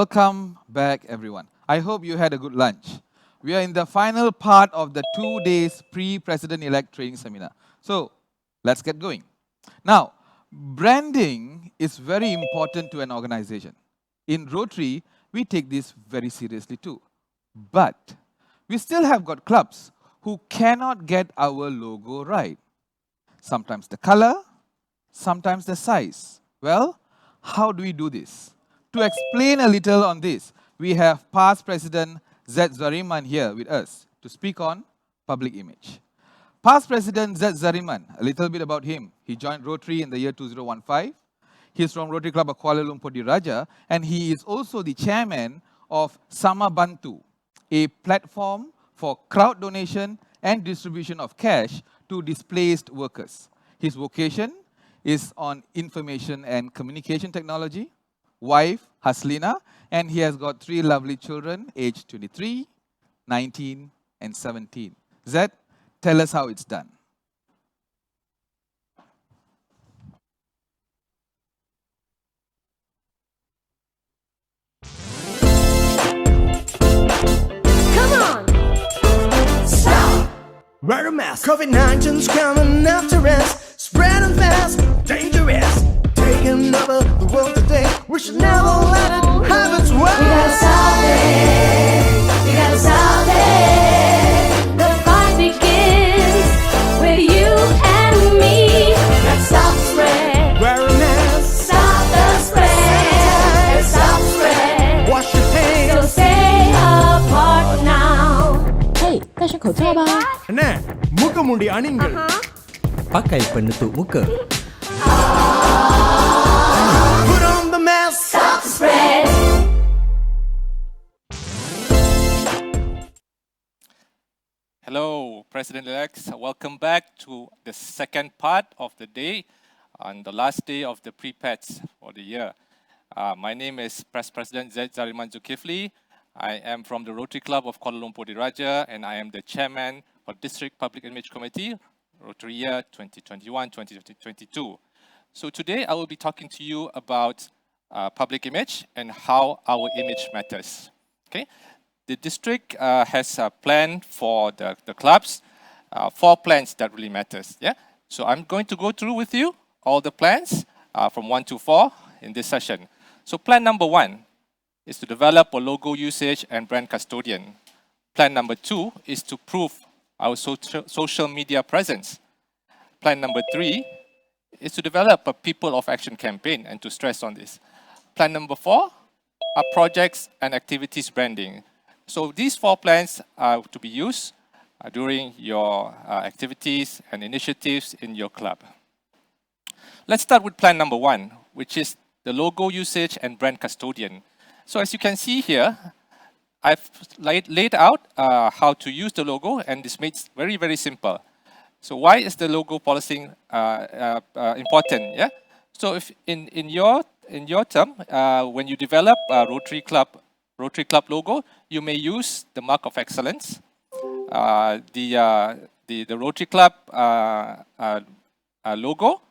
Welcome back, everyone. I hope you had a good lunch. We are in the final part of the 2 days pre-president-elect training seminar. So, let's get going. Now, branding is very important to an organization. In Rotary, we take this very seriously too. But we still have got clubs who cannot get our logo right. Sometimes the color, sometimes the size. Well, how do we do this? To explain a little on this, we have past President Z. Zariman here with us to speak on public image. Past President Z. Zariman, a little bit about him. He joined Rotary in the year 2015. He's from Rotary Club of Kuala Lumpur Diraja, and he is also the chairman of Sama Bantu, a platform for crowd donation and distribution of cash to displaced workers. His vocation is on information and communication technology, wife Haslina, and he has got 3 lovely children, aged 23, 19, and 17. Zed, tell us how it's done. Come on! Stop! Wear a mask. COVID-19's coming after us, spreading fast, dangerous, taking over the world today. We should never let it have its way. We gotta stop it! We gotta stop it! The fight begins with you and me. Let's stop the spread. Wear a mask. Stop the spread. Let's stop the spread. Wash your So hands. stay apart now. 嘿，戴上口罩吧。 Anak, muka mundi aningal. Pakai penutup muka. Put on the mask. Stop the spread. Hello, President-elects. Welcome back to the second part of the day, on the last day of the pre-pets for the year. My name is President Z. Zariman Zulkifli. I am from the Rotary Club of Kuala Lumpur Diraja, and I am the chairman of District Public Image Committee, Rotary year 2021-2022. So today I will be talking to you about public image and how our image matters. Okay, the district has a plan for the clubs, 4 plans that really matters. Yeah, so I'm going to go through with you all the plans from 1 to 4 in this session. So plan number 1 is to develop a logo usage and brand custodian. Plan number 2 is to prove our social media presence. Plan number 3 is to develop a people of action campaign and to stress on this. Plan number 4 are projects and activities branding. So these 4 plans are to be used during your activities and initiatives in your club. Let's start with plan number 1, which is the logo usage and brand custodian. So as you can see here, I've laid out how to use the logo, and this makes it very, very simple. So why is the logo policy important? Yeah. So if in your term, when you develop a Rotary Club logo, you may use the mark of excellence. The Rotary Club logo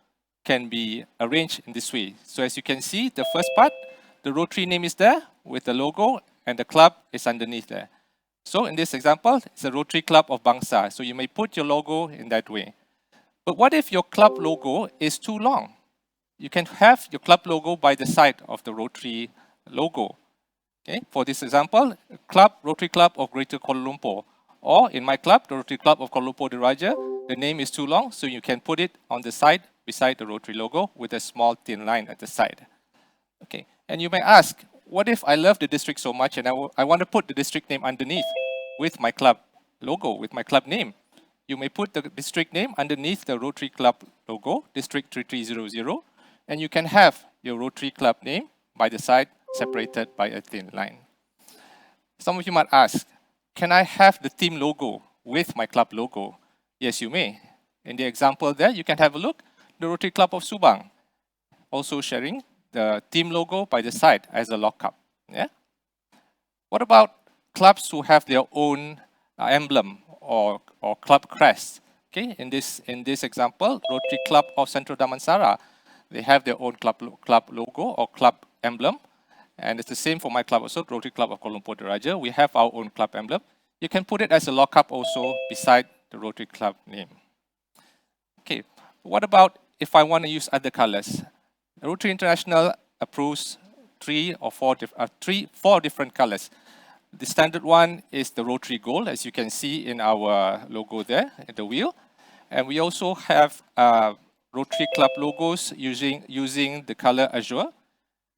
can be arranged in this way. So as you can see, the first part, the Rotary name is there with the logo, and the club is underneath there. So in this example, it's a Rotary Club of Bangsa. So you may put your logo in that way. But what if your club logo is too long? You can have your club logo by the side of the Rotary logo. Okay? For this example, Rotary Club of Greater Kuala Lumpur. Or in my club, the Rotary Club of Kuala Lumpur Diraja, the name is too long, so you can put it on the side beside the Rotary logo with a small thin line at the side. Okay. And you may ask, what if I love the district so much and I want to put the district name underneath with my club logo, with my club name? You may put the district name underneath the Rotary Club logo, District 3300, and you can have your Rotary Club name by the side separated by a thin line. Some of you might ask, can I have the team logo with my club logo? Yes, you may. In the example there, you can have a look, the Rotary Club of Subang, also sharing the team logo by the side as a lockup. Yeah. What about clubs who have their own emblem or club crest? Okay. In this example, Rotary Club of Central Damansara, they have their own club logo or club emblem, And it's the same for my club also, Rotary Club of Kuala Lumpur Diraja. We have our own club emblem. You can put it as a lockup also beside the Rotary Club name. Okay, what about if I want to use other colors? Rotary International approves four different colors. The standard one is the Rotary Gold, as you can see in our logo there, at the wheel. And we also have Rotary Club logos using the color azure.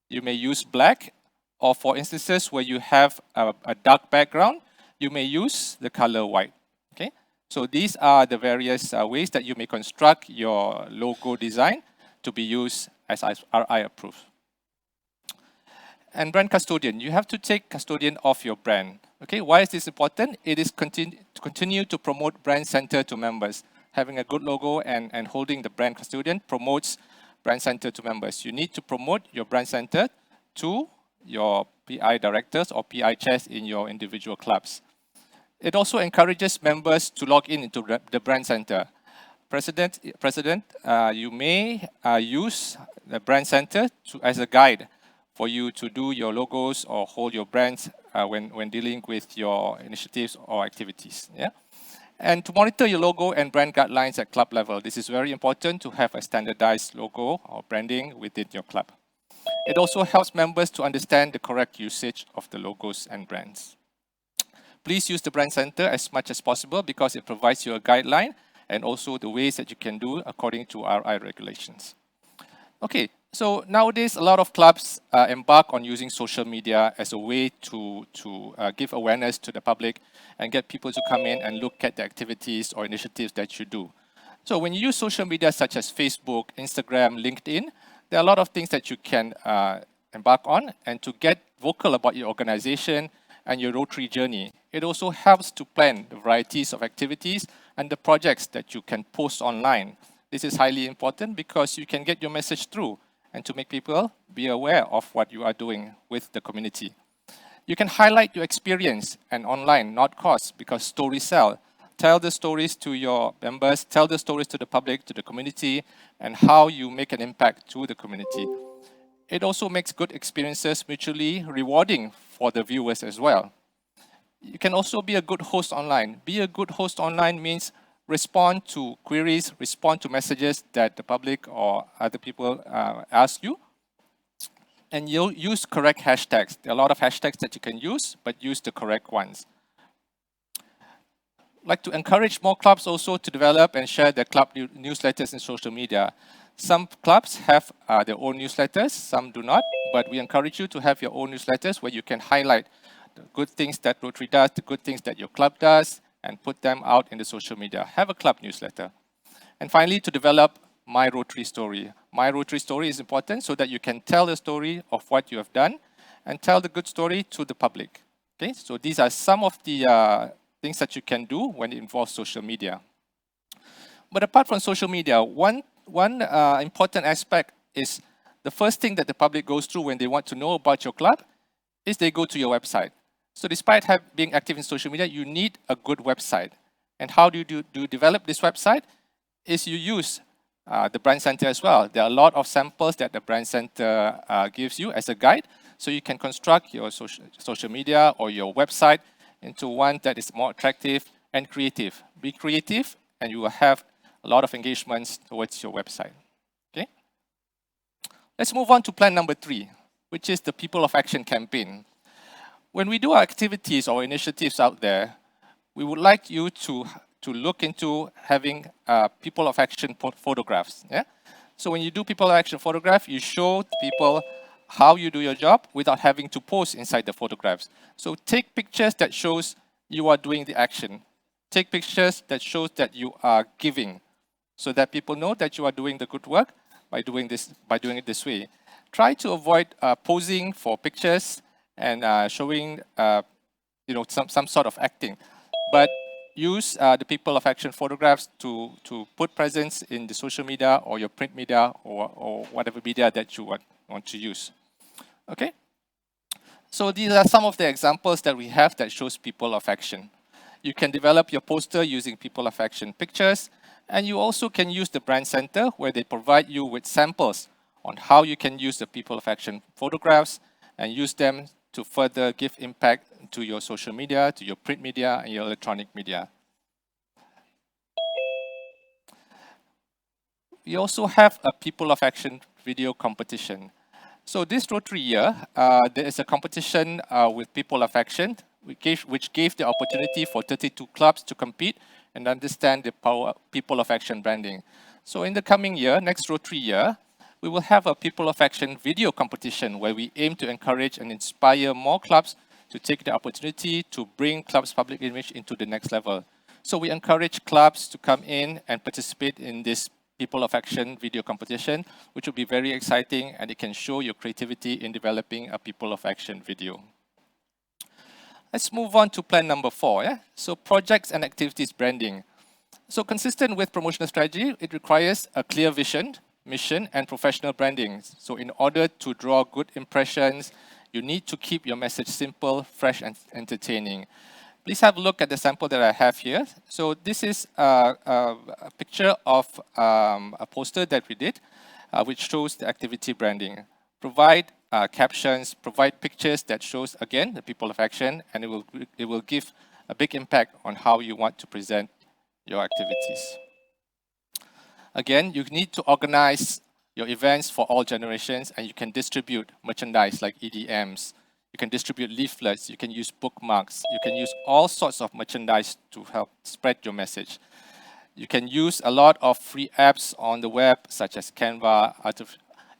You may use black, or for instances where you have a dark background, you may use the color white. Okay, so these are the various ways that you may construct your logo design to be used as RI approved. And brand custodian, you have to take custodian of your brand. Okay, why is this important? It is to continue to promote brand center to members. Having a good logo and holding the brand custodian promotes brand center to members. You need to promote your brand center to your PI directors or PI chairs in your individual clubs. It also encourages members to log in into the brand center. President, you may use the brand center as a guide for you to do your logos or hold your brands when dealing with your initiatives or activities. Yeah? And to monitor your logo and brand guidelines at club level. This is very important to have a standardized logo or branding within your club. It also helps members to understand the correct usage of the logos and brands. Please use the brand center as much as possible because it provides you a guideline and also the ways that you can do according to RI regulations. Okay, so nowadays a lot of clubs embark on using social media as a way to give awareness to the public and get people to come in and look at the activities or initiatives that you do. So when you use social media such as Facebook, Instagram, LinkedIn, there are a lot of things that you can embark on, and to get vocal about your organization and your Rotary journey. It also helps to plan the varieties of activities and the projects that you can post online. This is highly important because you can get your message through and to make people be aware of what you are doing with the community. You can highlight your experience and online, not cost, because stories sell. Tell the stories to your members, tell the stories to the public, to the community, and how you make an impact to the community. It also makes good experiences mutually rewarding for the viewers as well. You can also be a good host online. Be a good host online means respond to queries, respond to messages that the public or other people ask you. And you'll use correct hashtags. There are a lot of hashtags that you can use, but use the correct ones. I'd like to encourage more clubs also to develop and share their club newsletters in social media. Some clubs have their own newsletters, some do not, but we encourage you to have your own newsletters where you can highlight the good things that Rotary does, the good things that your club does, and put them out in the social media. Have a club newsletter. And finally, to develop My Rotary Story. My Rotary Story is important so that you can tell the story of what you have done and tell the good story to the public. Okay, so these are some of the things that you can do when it involves social media. But apart from social media, one important aspect is the first thing that the public goes through when they want to know about your club is they go to your website. So despite being active in social media, you need a good website. And how do you develop this website? Is you use the Brand Center as well. There are a lot of samples that the Brand Center gives you as a guide. So you can construct your social media or your website into one that is more attractive and creative. Be creative and you will have a lot of engagements towards your website. Okay? Let's move on to plan number 3, which is the People of Action campaign. When we do our activities or initiatives out there, we would like you to look into having People of Action photographs. Yeah? So when you do People of Action photograph, you show people how you do your job without having to pose inside the photographs. So take pictures that shows you are doing the action. Take pictures that shows that you are giving, so that people know that you are doing the good work by doing it this way. Try to avoid posing for pictures and showing some sort of acting, but use the People of Action photographs to put presence in the social media or your print media or whatever media that you want to use. Okay? So these are some of the examples that we have that shows People of Action. You can develop your poster using People of Action pictures, and you also can use the Brand Center where they provide you with samples on how you can use the People of Action photographs and use them to further give impact to your social media, to your print media, and your electronic media. We also have a People of Action video competition. So this Rotary year, there is a competition with People of Action, which gave the opportunity for 32 clubs to compete and understand the power People of Action branding. So in the coming year, next Rotary year, we will have a People of Action video competition where we aim to encourage and inspire more clubs to take the opportunity to bring clubs' public image into the next level. So we encourage clubs to come in and participate in this People of Action video competition, which will be very exciting, and it can show your creativity in developing a People of Action video. Let's move on to plan number 4. Yeah? So projects and activities branding. So consistent with promotional strategy, it requires a clear vision, mission, and professional branding. So in order to draw good impressions, you need to keep your message simple, fresh, and entertaining. Please have a look at the sample that I have here. So this is a picture of a poster that we did, which shows the activity branding. Provide captions, provide pictures that shows, again, the People of Action, and it will give a big impact on how you want to present your activities. Again, you need to organize your events for all generations, and you can distribute merchandise like EDMs. You can distribute leaflets, you can use bookmarks, you can use all sorts of merchandise to help spread your message. You can use a lot of free apps on the web, such as Canva,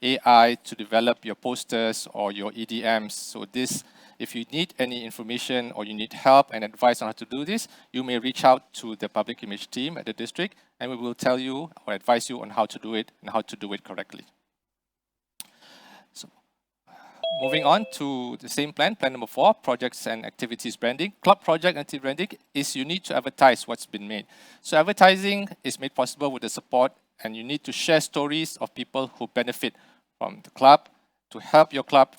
AI, to develop your posters or your EDMs. So this, if you need any information or you need help and advice on how to do this, you may reach out to the public image team at the district, and we will tell you or advise you on how to do it and how to do it correctly. Moving on to the same plan number 4, projects and activities branding. Club project and activity branding is you need to advertise what's been made. So advertising is made possible with the support, and you need to share stories of people who benefit from the club to help your club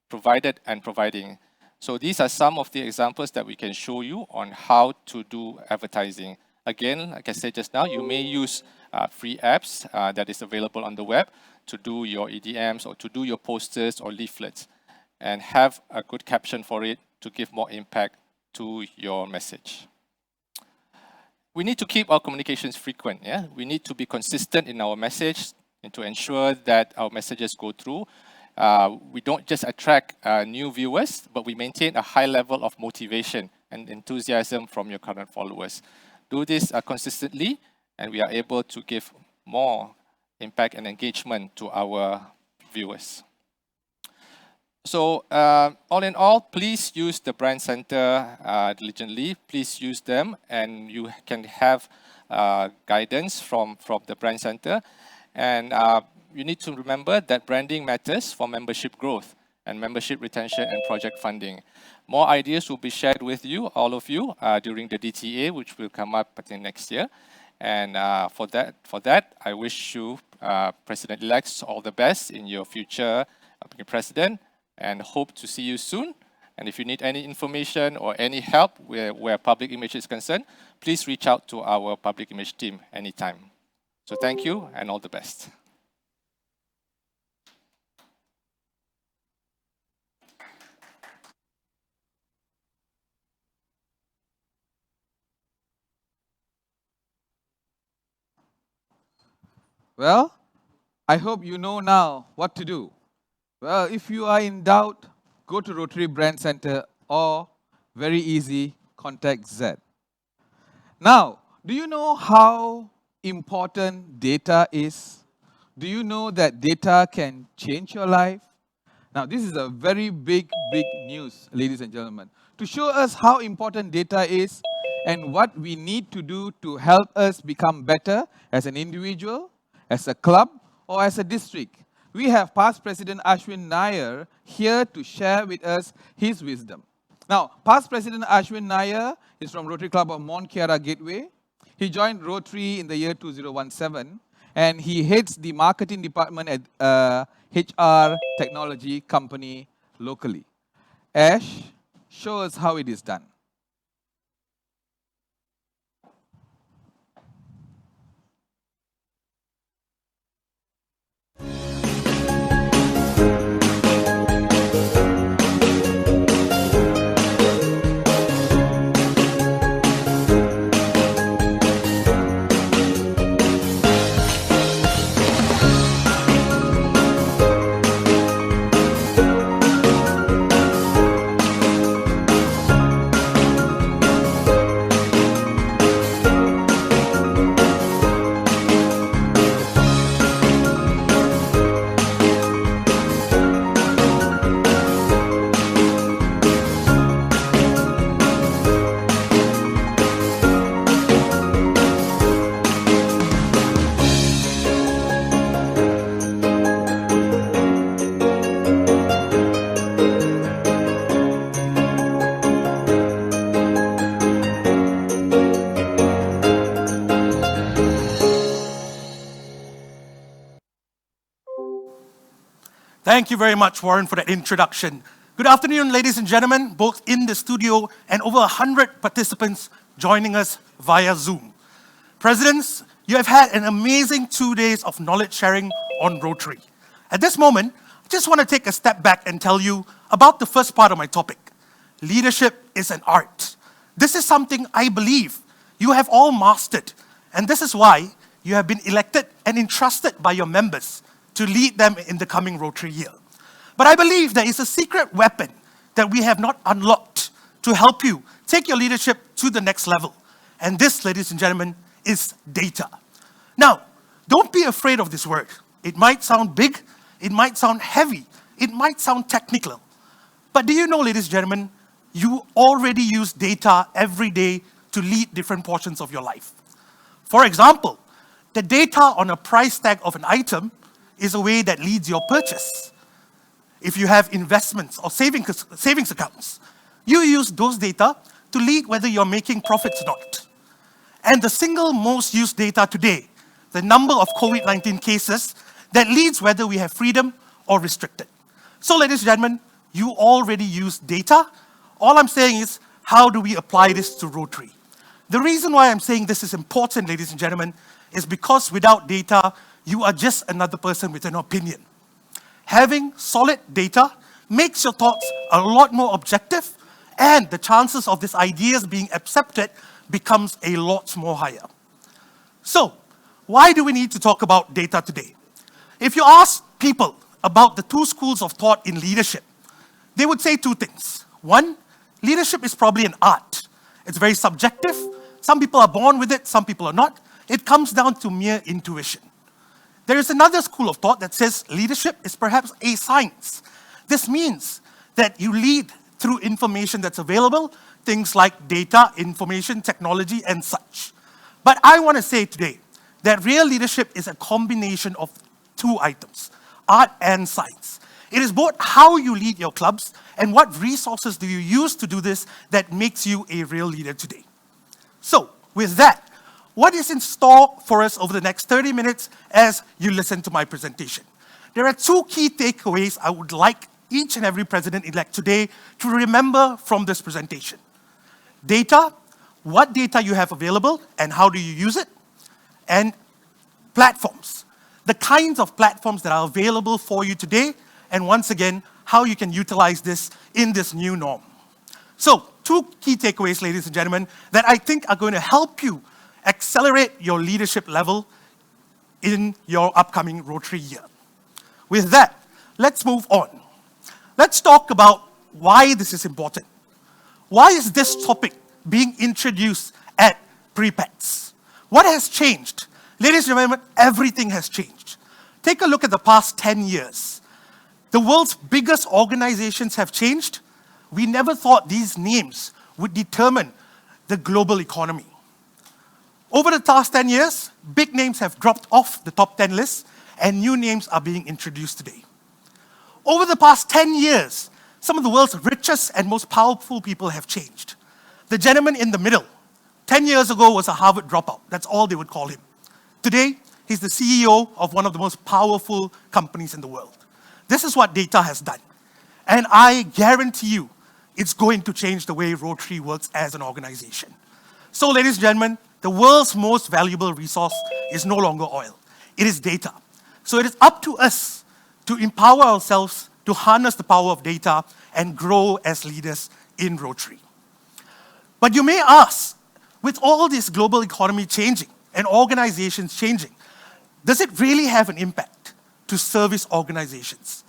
provided and providing. So these are some of the examples that we can show you on how to do advertising. Again, like I said just now, you may use free apps that is available on the web to do your EDMs or to do your posters or leaflets, and have a good caption for it to give more impact to your message. We need to keep our communications frequent. Yeah? We need to be consistent in our message and to ensure that our messages go through. We don't just attract new viewers, but we maintain a high level of motivation and enthusiasm from your current followers. Do this consistently, and we are able to give more impact and engagement to our viewers. So all in all, please use the Brand Center diligently. Please use them, and you can have guidance from the Brand Center. And you need to remember that branding matters for membership growth and membership retention and project funding. More ideas will be shared with you, all of you, during the DTA, which will come up in next year. And for that, I wish you, President-elects, all the best in your future being president, and hope to see you soon. And if you need any information or any help where public image is concerned, please reach out to our public image team anytime. So thank you, and all the best. Well, I hope you know now what to do. Well, if you are in doubt, go to Rotary Brand Center, or very easy, contact Z. Now, do you know how important data is? Do you know that data can change your life? Now, this is a very big news, ladies and gentlemen, to show us how important data is and what we need to do to help us become better as an individual, as a club, or as a district. We have past President Ashwin Nair here to share with us his wisdom. Now, past President Ashwin Nair is from Rotary Club of Mont Kiara Gateway. He joined Rotary in the year 2017, and he heads the marketing department at HR technology company locally. Ash, show us how it is done. Thank you very much, Warren, for that introduction. Good afternoon, ladies and gentlemen, both in the studio and over 100 participants joining us via Zoom. Presidents, you have had an amazing 2 days of knowledge sharing on Rotary. At this moment, I just want to take a step back and tell you about the first part of my topic. Leadership is an art. This is something I believe you have all mastered, and this is why you have been elected and entrusted by your members to lead them in the coming Rotary year. But I believe there is a secret weapon that we have not unlocked to help you take your leadership to the next level. And this, ladies and gentlemen, is data. Now, don't be afraid of this word. It might sound big, it might sound heavy, it might sound technical. But do you know, ladies and gentlemen, you already use data every day to lead different portions of your life. For example, the data on a price tag of an item is a way that leads your purchase. If you have investments or savings accounts, you use those data to lead whether you're making profits or not. And the single most used data today, the number of COVID-19 cases, that leads whether we have freedom or restricted. So, ladies and gentlemen, you already use data. All I'm saying is, how do we apply this to Rotary? The reason why I'm saying this is important, ladies and gentlemen, is because without data, you are just another person with an opinion. Having solid data makes your thoughts a lot more objective, and the chances of these ideas being accepted becomes a lot more higher. So, why do we need to talk about data today? If you ask people about the two schools of thought in leadership, they would say two things. One, leadership is probably an art. It's very subjective. Some people are born with it, some people are not. It comes down to mere intuition. There is another school of thought that says leadership is perhaps a science. This means that you lead through information that's available, things like data, information, technology, and such. But I want to say today that real leadership is a combination of two items, art and science. It is both how you lead your clubs and what resources do you use to do this that makes you a real leader today. So, with that, what is in store for us over the next 30 minutes as you listen to my presentation? There are two key takeaways I would like each and every president-elect today to remember from this presentation. Data, what data you have available and how do you use it? And platforms, the kinds of platforms that are available for you today, and once again, how you can utilize this in this new norm. So, two key takeaways, ladies and gentlemen, that I think are going to help you accelerate your leadership level in your upcoming Rotary year. With that, let's move on. Let's talk about why this is important. Why is this topic being introduced at Pre-PETS? What has changed? Ladies and gentlemen, everything has changed. Take a look at the past 10 years. The world's biggest organizations have changed. We never thought these names would determine the global economy. Over the past 10 years, big names have dropped off the top 10 list, and new names are being introduced today. Over the past 10 years, some of the world's richest and most powerful people have changed. The gentleman in the middle, 10 years ago, was a Harvard dropout. That's all they would call him. Today, he's the CEO of one of the most powerful companies in the world. This is what data has done. And I guarantee you, it's going to change the way Rotary works as an organization. So, ladies and gentlemen, the world's most valuable resource is no longer oil. It is data. So it is up to us to empower ourselves to harness the power of data and grow as leaders in Rotary. But you may ask, with all this global economy changing and organizations changing, does it really have an impact to service organizations?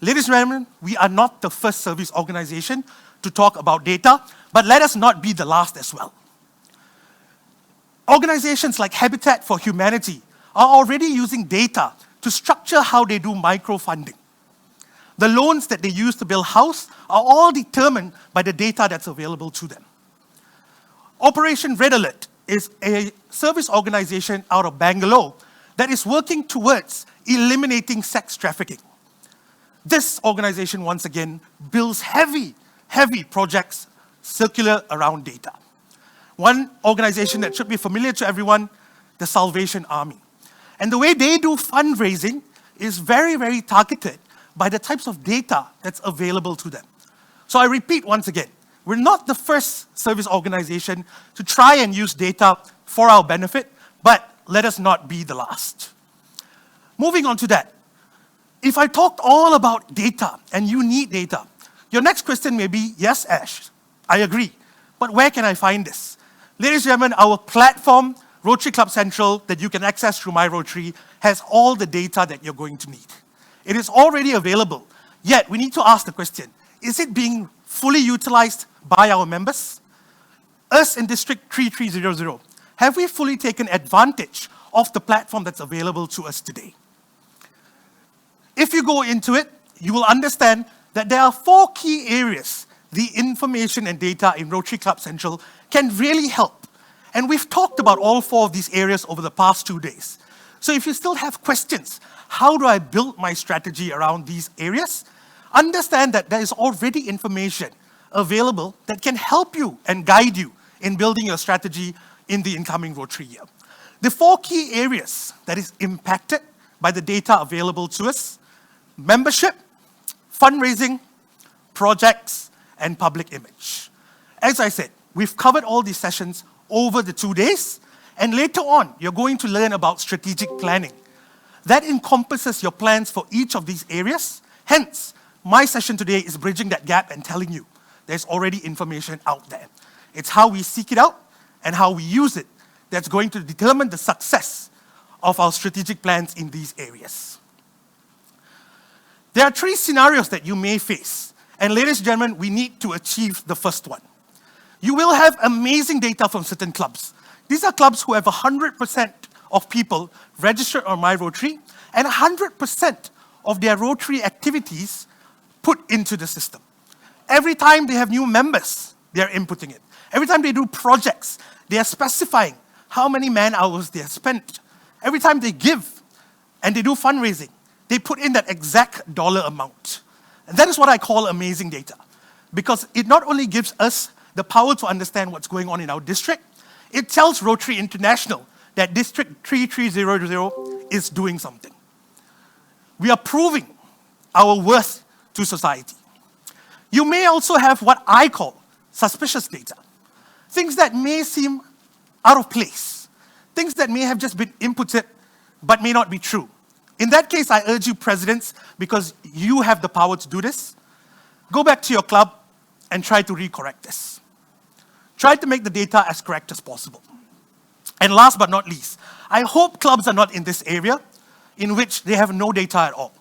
Ladies and gentlemen, we are not the first service organization to talk about data, but let us not be the last as well. Organizations like Habitat for Humanity are already using data to structure how they do microfunding. The loans that they use to build house are all determined by the data that's available to them. Operation Red Alert is a service organization out of Bangalore that is working towards eliminating sex trafficking. This organization, once again, builds heavy projects circular around data. One organization that should be familiar to everyone, the Salvation Army. And the way they do fundraising is very, very targeted by the types of data that's available to them. So I repeat once again, we're not the first service organization to try and use data for our benefit, but let us not be the last. Moving on to that, if I talked all about data and you need data, your next question may be, yes, Ash, I agree, but where can I find this? Ladies and gentlemen, our platform, Rotary Club Central, that you can access through My Rotary, has all the data that you're going to need. It is already available, yet we need to ask the question, is it being fully utilized by our members? Us in District 3300, have we fully taken advantage of the platform that's available to us today? If you go into it, you will understand that there are 4 key areas the information and data in Rotary Club Central can really help. And we've talked about all 4 of these areas over the past 2 days. So if you still have questions, how do I build my strategy around these areas? Understand that there is already information available that can help you and guide you in building your strategy in the incoming Rotary year. The 4 key areas that is impacted by the data available to us: membership, fundraising, projects, and public image. As I said, we've covered all these sessions over the 2 days, and later on, you're going to learn about strategic planning. That encompasses your plans for each of these areas. Hence, my session today is bridging that gap and telling you there's already information out there. It's how we seek it out and how we use it that's going to determine the success of our strategic plans in these areas. There are 3 scenarios that you may face, and ladies and gentlemen, we need to achieve the first one. You will have amazing data from certain clubs. These are clubs who have 100% of people registered on My Rotary and 100% of their Rotary activities put into the system. Every time they have new members, they are inputting it. Every time they do projects, they are specifying how many man hours they have spent. Every time they give and they do fundraising, they put in that exact dollar amount. And that is what I call amazing data, because it not only gives us the power to understand what's going on in our district, it tells Rotary International that District 3300 is doing something. We are proving our worth to society. You may also have what I call suspicious data. Things that may seem out of place. Things that may have just been inputted but may not be true. In that case, I urge you, presidents, because you have the power to do this, go back to your club and try to recorrect this. Try to make the data as correct as possible. And last but not least, I hope clubs are not in this area in which they have no data at all.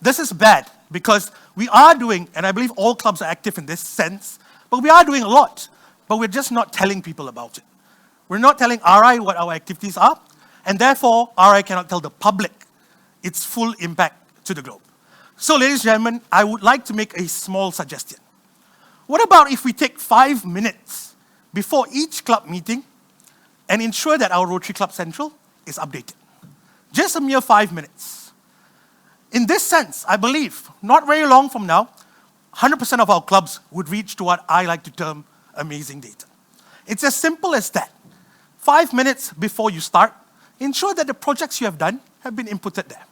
This is bad because we are doing, and I believe all clubs are active in this sense, but we are doing a lot, but we're just not telling people about it. We're not telling RI what our activities are, and therefore RI cannot tell the public its full impact to the globe. So ladies and gentlemen, I would like to make a small suggestion. What about if we take 5 minutes before each club meeting and ensure that our Rotary Club Central is updated? Just a mere 5 minutes. In this sense, I believe, not very long from now, 100% of our clubs would reach to what I like to term amazing data. It's as simple as that. 5 minutes before you start, ensure that the projects you have done have been inputted there.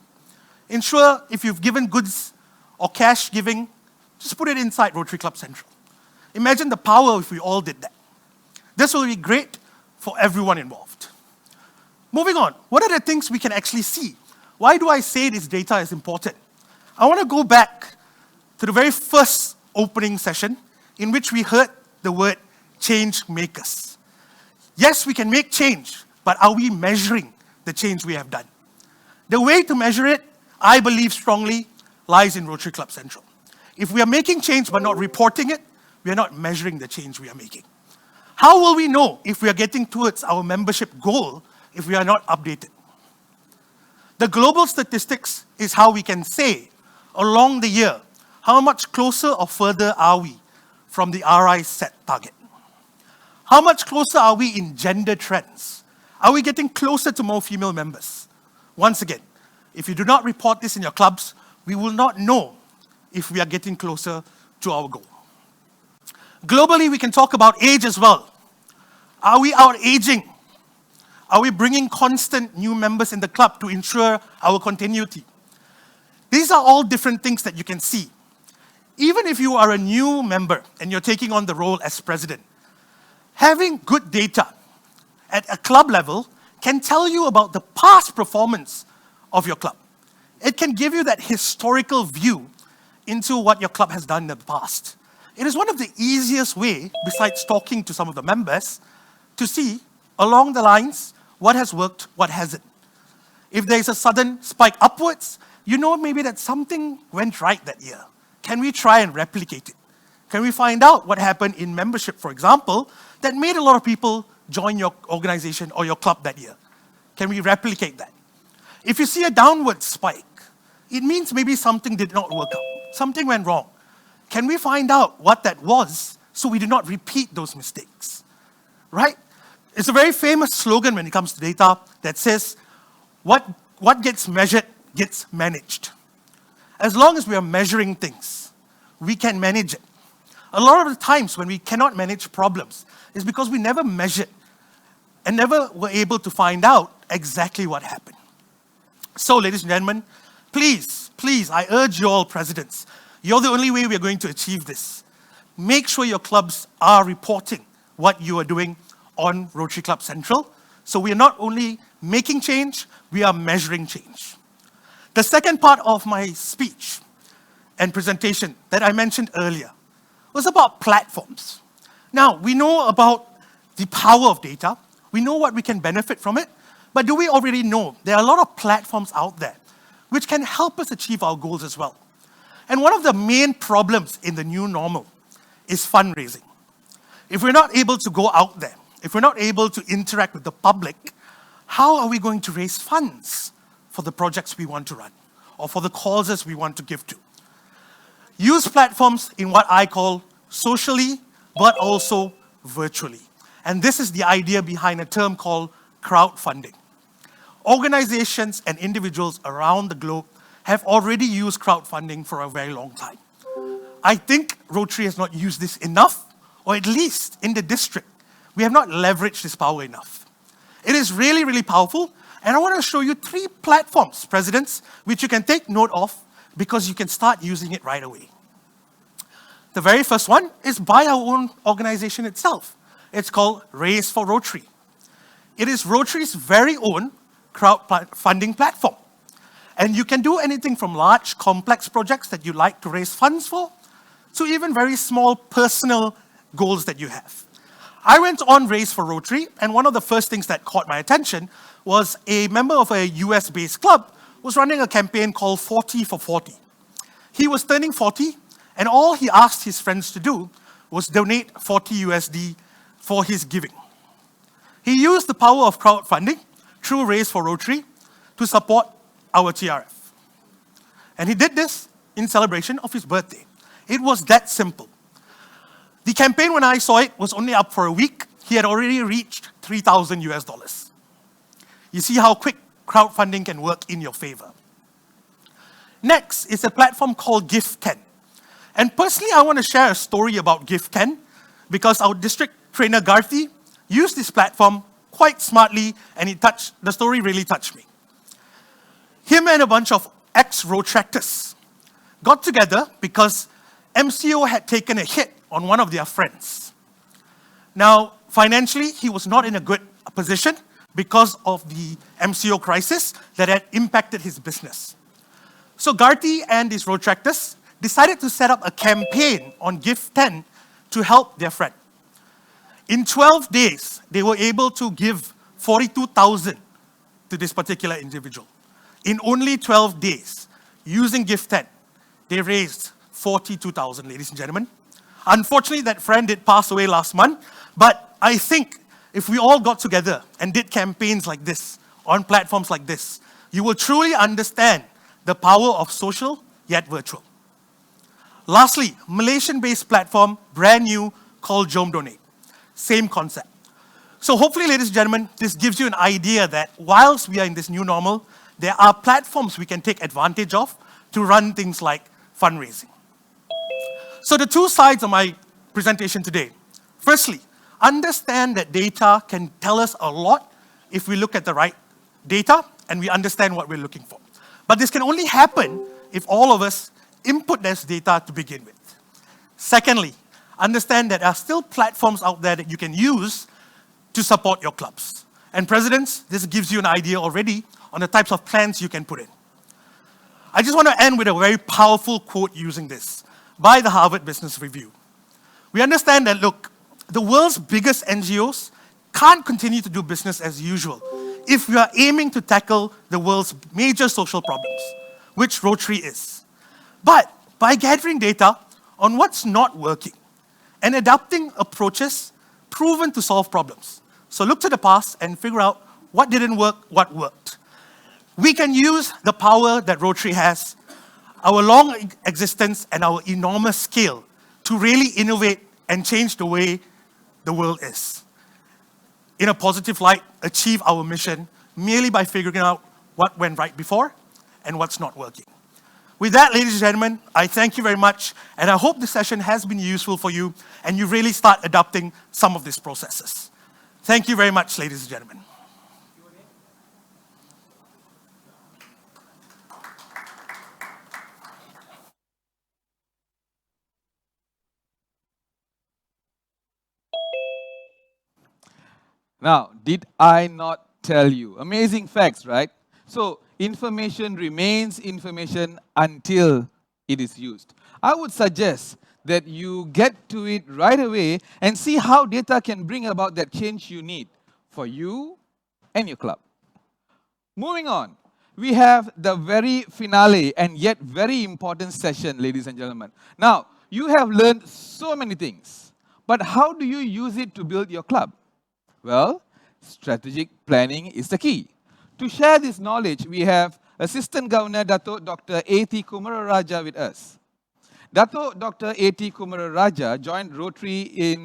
Ensure if you've given goods or cash giving, just put it inside Rotary Club Central. Imagine the power if we all did that. This will be great for everyone involved. Moving on, what are the things we can actually see? Why do I say this data is important? I want to go back to the very first opening session in which we heard the word change makers. Yes, we can make change, but are we measuring the change we have done? The way to measure it, I believe strongly, lies in Rotary Club Central. If we are making change but not reporting it, we are not measuring the change we are making. How will we know if we are getting towards our membership goal if we are not updated? The global statistics is how we can say, along the year, how much closer or further are we from the RI set target? How much closer are we in gender trends? Are we getting closer to more female members? Once again, if you do not report this in your clubs, we will not know if we are getting closer to our goal. Globally, we can talk about age as well. Are we out-aging? Are we bringing constant new members in the club to ensure our continuity? These are all different things that you can see. Even if you are a new member and you're taking on the role as president, having good data at a club level can tell you about the past performance of your club. It can give you that historical view into what your club has done in the past. It is one of the easiest way, besides talking to some of the members, to see along the lines what has worked, what hasn't. If there is a sudden spike upwards, you know maybe that something went right that year. Can we try and replicate it? Can we find out what happened in membership, for example, that made a lot of people join your organization or your club that year? Can we replicate that? If you see a downward spike, it means maybe something did not work out. Something went wrong. Can we find out what that was so we do not repeat those mistakes? Right? It's a very famous slogan when it comes to data that says, what gets measured gets managed. As long as we are measuring things, we can manage it. A lot of the times when we cannot manage problems is because we never measured and never were able to find out exactly what happened. So, ladies and gentlemen, please, I urge you all presidents, you're the only way we're going to achieve this. Make sure your clubs are reporting what you are doing on Rotary Club Central. So we are not only making change, we are measuring change. The second part of my speech and presentation that I mentioned earlier was about platforms. Now, we know about the power of data. We know what we can benefit from it. But do we already know there are a lot of platforms out there which can help us achieve our goals as well? And one of the main problems in the new normal is fundraising. If we're not able to go out there, if we're not able to interact with the public, how are we going to raise funds for the projects we want to run or for the causes we want to give to? Use platforms in what I call socially, but also virtually. And this is the idea behind a term called crowdfunding. Organizations and individuals around the globe have already used crowdfunding for a very long time. I think Rotary has not used this enough, or at least in the district, we have not leveraged this power enough. It is really, really powerful, and I want to show you 3 platforms, presidents, which you can take note of because you can start using it right away. The very first one is by our own organization itself. It's called Raise for Rotary. It is Rotary's very own crowdfunding platform. And you can do anything from large, complex projects that you like to raise funds for, to even very small personal goals that you have. I went on Raise for Rotary, and one of the first things that caught my attention was a member of a US-based club was running a campaign called 40 for 40. He was turning 40, and all he asked his friends to do was donate 40 USD for his giving. He used the power of crowdfunding through Raise for Rotary to support our TRF. And he did this in celebration of his birthday. It was that simple. The campaign, when I saw it, was only up for a week. He had already reached 3,000 US dollars. You see how quick crowdfunding can work in your favor. Next is a platform called Gift 10. And personally, I want to share a story about Gift 10 because our district trainer, Garthi, used this platform quite smartly, and the story really touched me. Him and a bunch of ex-Rotractors got together because MCO had taken a hit on one of their friends. Now, financially, he was not in a good position because of the MCO crisis that had impacted his business. So Garthi and his Rotractors decided to set up a campaign on Gift 10 to help their friend. In 12 days, they were able to give 42,000 to this particular individual. In only 12 days, using Gift 10, they raised 42,000, ladies and gentlemen. Unfortunately, that friend did pass away last month, but I think if we all got together and did campaigns like this, on platforms like this, you will truly understand the power of social yet virtual. Lastly, Malaysian-based platform, brand new, called Jom Donate. Same concept. So hopefully, ladies and gentlemen, this gives you an idea that whilst we are in this new normal, there are platforms we can take advantage of to run things like fundraising. So the 2 sides of my presentation today. Firstly, understand that data can tell us a lot if we look at the right data and we understand what we're looking for. But this can only happen if all of us input this data to begin with. Secondly, understand that there are still platforms out there that you can use to support your clubs. And presidents, this gives you an idea already on the types of plans you can put in. I just want to end with a very powerful quote using this by the Harvard Business Review. We understand that, look, the world's biggest NGOs can't continue to do business as usual if we are aiming to tackle the world's major social problems, which Rotary is. But by gathering data on what's not working and adapting approaches proven to solve problems. So look to the past and figure out what didn't work, what worked. We can use the power that Rotary has, our long existence and our enormous scale to really innovate and change the way the world is. In a positive light, achieve our mission merely by figuring out what went right before and what's not working. With that, ladies and gentlemen, I thank you very much, and I hope this session has been useful for you and you really start adopting some of these processes. Thank you very much, ladies and gentlemen. Now, did I not tell you? Amazing facts, right? So, information remains information until it is used. I would suggest that you get to it right away and see how data can bring about that change you need for you and your club. Moving on, we have the very finale and yet very important session, ladies and gentlemen. Now, you have learned so many things, but how do you use it to build your club? Well, strategic planning is the key. To share this knowledge, we have Assistant Governor Dato Dr. A.T. Kumararaja with us. Dato Dr. A.T. Kumararaja joined Rotary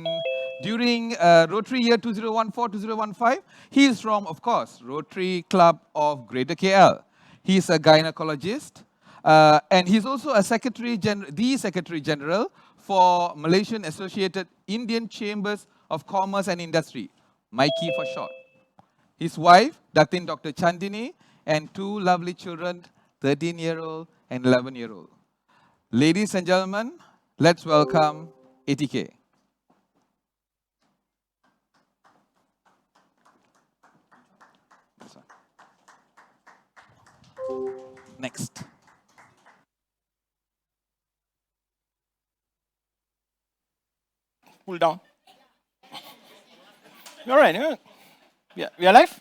during Rotary year 2014-2015. He is from, of course, Rotary Club of Greater KL. He is a gynecologist, and he's also a Secretary General for Malaysian Associated Indian Chambers of Commerce and Industry, Mikey for short. His wife, Datin Dr. Chandini, and two lovely children, 13-year-old and 11-year-old. Ladies and gentlemen, let's welcome ATK. Next. Pull down. All right. Yeah, we are live?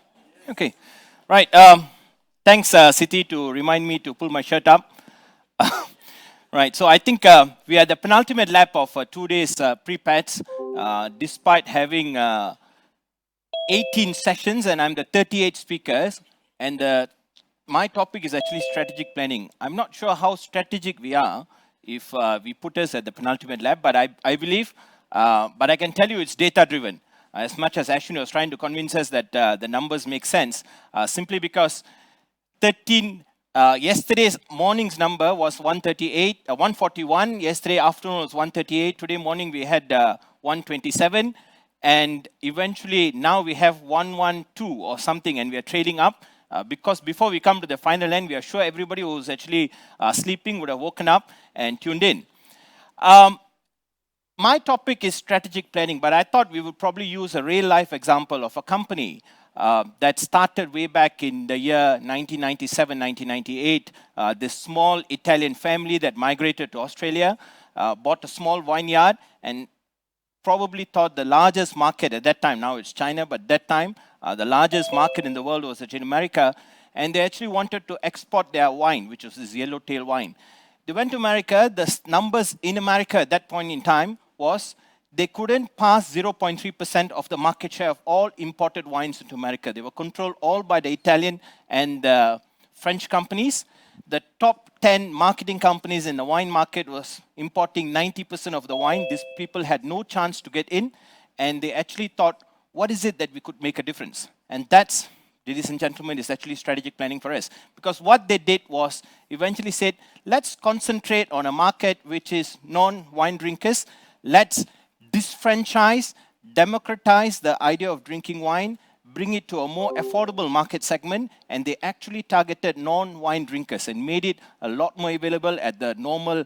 Okay. Right. Thanks, Siti, to remind me to pull my shirt up. Right. So I think we are the penultimate lap of 2 days pre-PATS, despite having 18 sessions, and I'm the 38th speakers. And my topic is actually strategic planning. I'm not sure how strategic we are if we put us at the penultimate lap, but I believe, but I can tell you it's data-driven. As much as Ashwin was trying to convince us that the numbers make sense, simply because yesterday's morning's number was 141, yesterday afternoon was 138, today morning we had 127, and eventually now we have 112 or something, and we are trading up, because before we come to the final end, we are sure everybody who's actually sleeping would have woken up and tuned in. My topic is strategic planning, but I thought we would probably use a real-life example of a company that started way back in the year 1997, 1998. This small Italian family that migrated to Australia, bought a small vineyard, and probably thought the largest market at that time, now it's China, but that time, the largest market in the world was in America, and they actually wanted to export their wine, which was this yellowtail wine. They went to America. The numbers in America at that point in time was they couldn't pass 0.3% of the market share of all imported wines into America. They were controlled all by the Italian and French companies. The top 10 marketing companies in the wine market was importing 90% of the wine. These people had no chance to get in, and they actually thought, what is it that we could make a difference? And that's, ladies and gentlemen, is actually strategic planning for us. Because what they did was eventually said, let's concentrate on a market which is non-wine drinkers. Let's disfranchise, democratize the idea of drinking wine, bring it to a more affordable market segment, and they actually targeted non-wine drinkers and made it a lot more available at the normal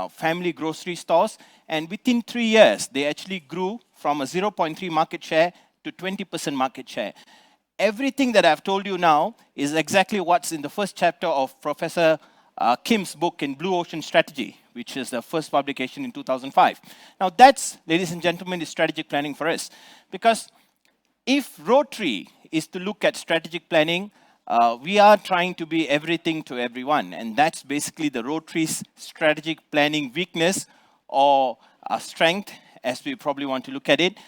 family grocery stores. And within 3 years, they actually grew from a 0.3 market share to 20% market share. Everything that I've told you now is exactly what's in the first chapter of Professor Kim's book in Blue Ocean Strategy, which is the first publication in 2005. Now that's, ladies and gentlemen, is strategic planning for us. Because if Rotary is to look at strategic planning, we are trying to be everything to everyone. And that's basically the Rotary's strategic planning weakness or strength, as we probably want to look at it.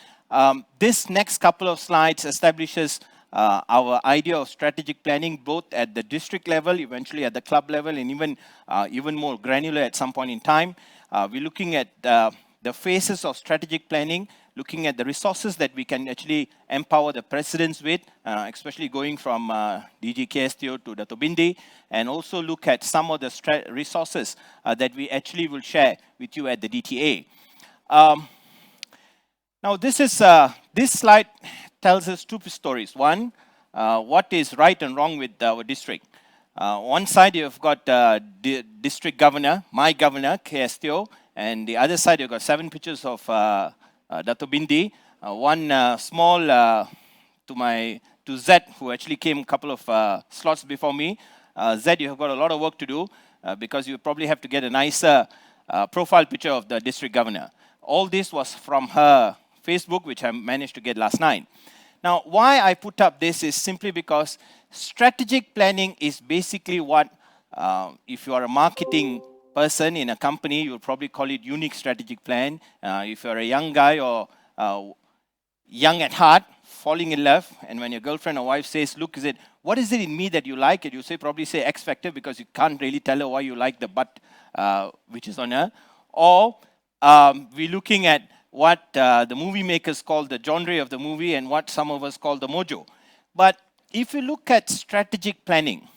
This next couple of slides establishes our idea of strategic planning, both at the district level, eventually at the club level, and even more granular at some point in time. We're looking at the phases of strategic planning, looking at the resources that we can actually empower the presidents with, especially going from DG KSTO to Dato Bindi, and also look at some of the resources that we actually will share with you at the DTA. Now this slide tells us two stories. One, what is right and wrong with our district. One side you've got the district governor, my governor, KSTO, and the other side you've got 7 pictures of Dato Bindi. One small to Zed, who actually came a couple of slots before me. Zed, you have got a lot of work to do because you probably have to get a nicer profile picture of the district governor. All this was from her Facebook, which I managed to get last night. Now, why I put up this is simply because strategic planning is basically what, if you are a marketing person in a company, you'll probably call it unique strategic plan. If you're a young guy or young at heart, falling in love, and when your girlfriend or wife says, look, what is it in me that you like? And you probably say X Factor because you can't really tell her why you like the butt which is on her. Or we're looking at what the movie makers call the genre of the movie and what some of us call the mojo. But if you look at strategic planning,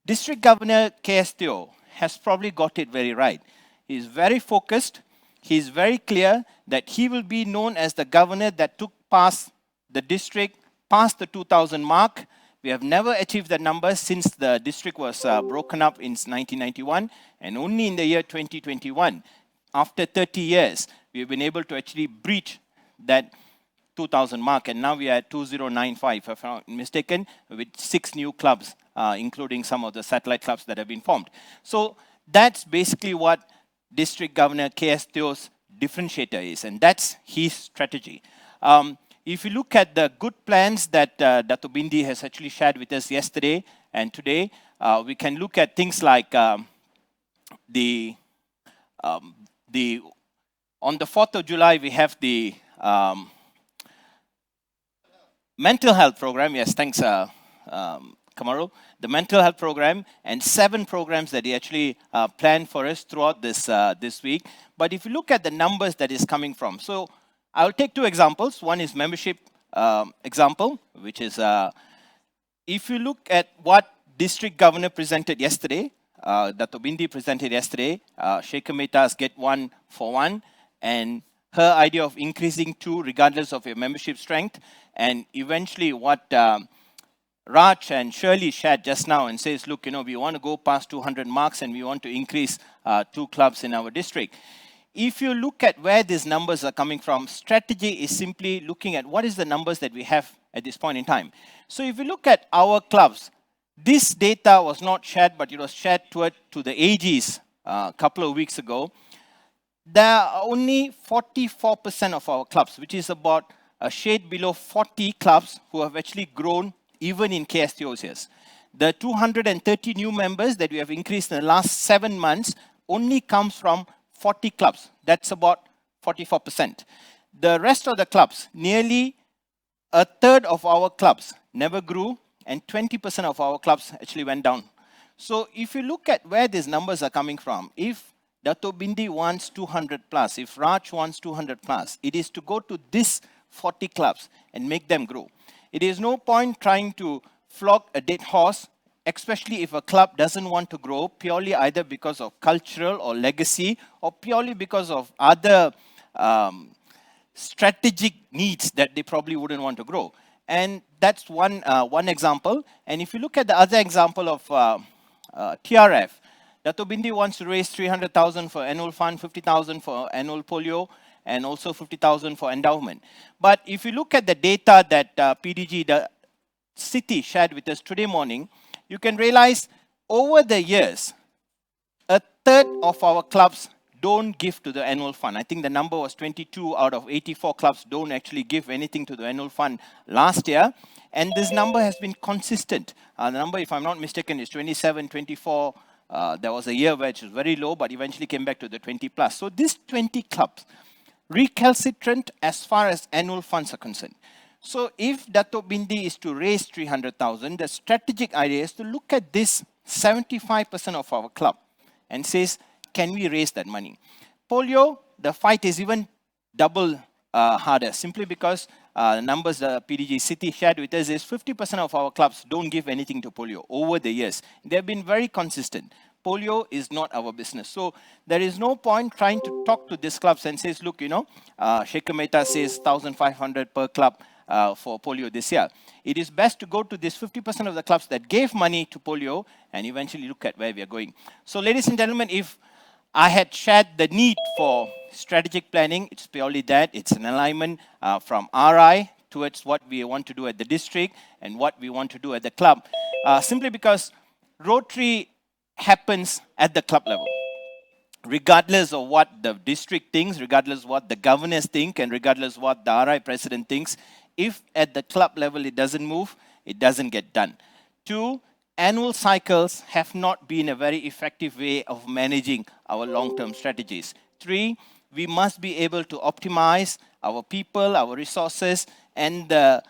District Governor KSTO has probably got it very right. He's very focused. He's very clear that he will be known as the governor that took past the district, past the 2,000 mark. We have never achieved that number since the district was broken up in 1991, and only in the year 2021, after 30 years, we've been able to actually breach that 2,000 mark, and now we are at 2095, if I'm not mistaken, with 6 new clubs, including some of the satellite clubs that have been formed. So that's basically what District Governor KSTO's differentiator is, and that's his strategy. If you look at the good plans that Dato Bindi has actually shared with us yesterday and today, we can look at things like on the 4th of July, we have the mental health program. Yes, thanks, Kamaru. The mental health program, and 7 programs that he actually planned for us throughout this week. But if you look at the numbers that is coming from, so I'll take 2 examples. One is membership example, which is if you look at what District Governor presented yesterday, Dato Bindi presented yesterday, Shaker Mehta's get 1 for 1, and her idea of increasing 2 regardless of your membership strength, and eventually what Raj and Shirley shared just now and says, look, we want to go past 200 marks and we want to increase 2 clubs in our district. If you look at where these numbers are coming from, strategy is simply looking at what is the numbers that we have at this point in time. So if you look at our clubs, this data was not shared, but it was shared to the AGs a couple of weeks ago. There are only 44% of our clubs, which is about a shade below 40 clubs who have actually grown even in KSTO's years. The 230 new members that we have increased in the last 7 months only comes from 40 clubs. That's about 44%. The rest of the clubs, nearly a third of our clubs never grew, and 20% of our clubs actually went down. So if you look at where these numbers are coming from, if Dato Bindi wants 200 plus, if Raj wants 200 plus, it is to go to these 40 clubs and make them grow. It is no point trying to flog a dead horse, especially if a club doesn't want to grow purely either because of cultural or legacy or purely because of other strategic needs that they probably wouldn't want to grow. And that's one example. And if you look at the other example of TRF, Dato Bindi wants to raise 300,000 for annual fund, 50,000 for annual polio, and also 50,000 for endowment. But if you look at the data that PDG, the city, shared with us today morning, you can realize over the years, a third of our clubs don't give to the annual fund. I think the number was 22 out of 84 clubs don't actually give anything to the annual fund last year. And this number has been consistent. The number, if I'm not mistaken, is 27, 24. There was a year where it was very low, but eventually came back to the 20 plus. So these 20 clubs, recalcitrant as far as annual funds are concerned. So if Dato Bindi is to raise 300,000, the strategic idea is to look at this 75% of our club and says, can we raise that money? Polio, the fight is even double harder, simply because the numbers the PDG city shared with us is 50% of our clubs don't give anything to polio over the years. They've been very consistent. Polio is not our business. So there is no point trying to talk to these clubs and says, look, Shekhar Mehta says 1,500 per club for polio this year. It is best to go to this 50% of the clubs that gave money to polio and eventually look at where we are going. So ladies and gentlemen, if I had shared the need for strategic planning, it's purely that. It's an alignment from RI towards what we want to do at the district and what we want to do at the club. Simply because Rotary happens at the club level. Regardless of what the district thinks, regardless of what the governors think, and regardless of what the RI president thinks, if at the club level it doesn't move, it doesn't get done. 2, annual cycles have not been a very effective way of managing our long-term strategies. 3, we must be able to optimize our people, our resources, and the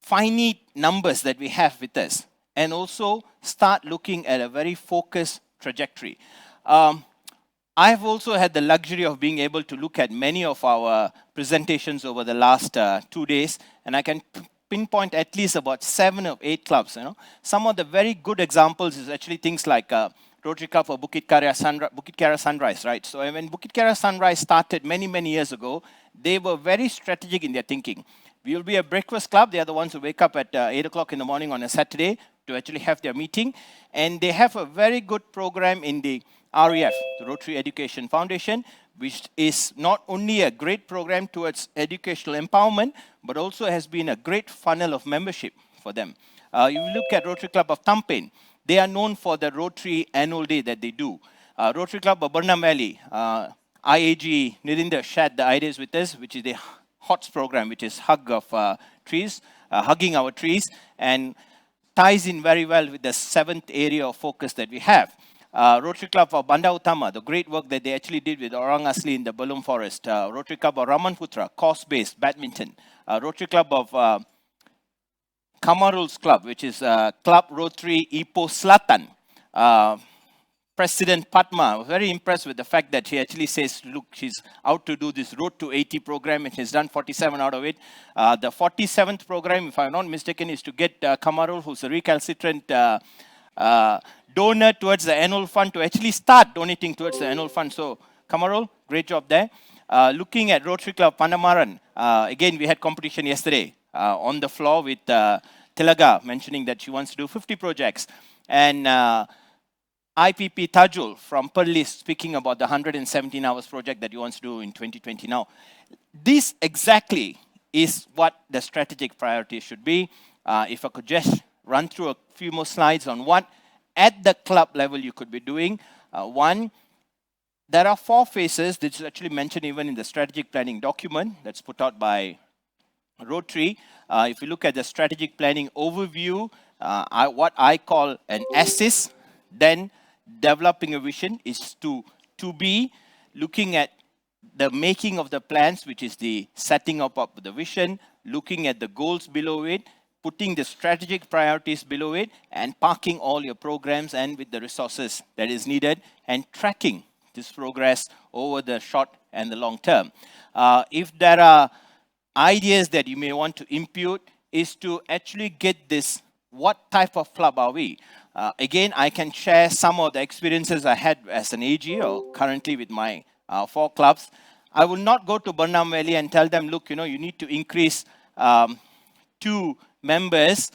finite numbers that we have with us, and also start looking at a very focused trajectory. I've also had the luxury of being able to look at many of our presentations over the last 2 days, and I can pinpoint at least about 7 or 8 clubs. Some of the very good examples is actually things like Rotary Club for Bukit Kiara Sunrise, right? So when Bukit Kiara Sunrise started many, many years ago, they were very strategic in their thinking. We will be a breakfast club. They are the ones who wake up at 8 o'clock in the morning on a Saturday to actually have their meeting. And they have a very good program in the REF, the Rotary Education Foundation, which is not only a great program towards educational empowerment, but also has been a great funnel of membership for them. You look at Rotary Club of Tampin, they are known for the Rotary Annual Day that they do. Rotary Club of Burnham Valley, IAG, Nirinder shared the ideas with us, which is the HOTS program, which is hug of trees, hugging our trees, and ties in very well with the 7th area of focus that we have. Rotary Club of Banda Utama, the great work that they actually did with Orang Asli in the Belum Forest. Rotary Club of Ramanputra, course-based badminton. Rotary Club of Kamarul's Club, which is Club Rotary Ipoh Selatan. President Padma, very impressed with the fact that he actually says, look, she's out to do this Road to 80 program, and he's done 47 out of it. The 47th program, if I'm not mistaken, is to get Kamarul, who's a recalcitrant donor towards the annual fund, to actually start donating towards the annual fund. So, Kamarul, great job there. Looking at Rotary Club Pandamaran, again, we had competition yesterday on the floor with Tilaga mentioning that she wants to do 50 projects. And IPP Tajul from Perlis speaking about the 117 hours project that he wants to do in 2020 now. This exactly is what the strategic priorities should be. If I could just run through a few more slides on what at the club level you could be doing. 1, there are 4 phases. This is actually mentioned even in the strategic planning document that's put out by Rotary. If you look at the strategic planning overview, what I call an assist, then developing a vision is to be looking at the making of the plans, which is the setting up of the vision, looking at the goals below it, putting the strategic priorities below it, and parking all your programs and with the resources that is needed, and tracking this progress over the short and the long term. If there are ideas that you may want to impute, is to actually get this, what type of club are we? Again, I can share some of the experiences I had as an AG or currently with my 4 clubs. I will not go to Burnham Valley and tell them, look, you need to increase 2 members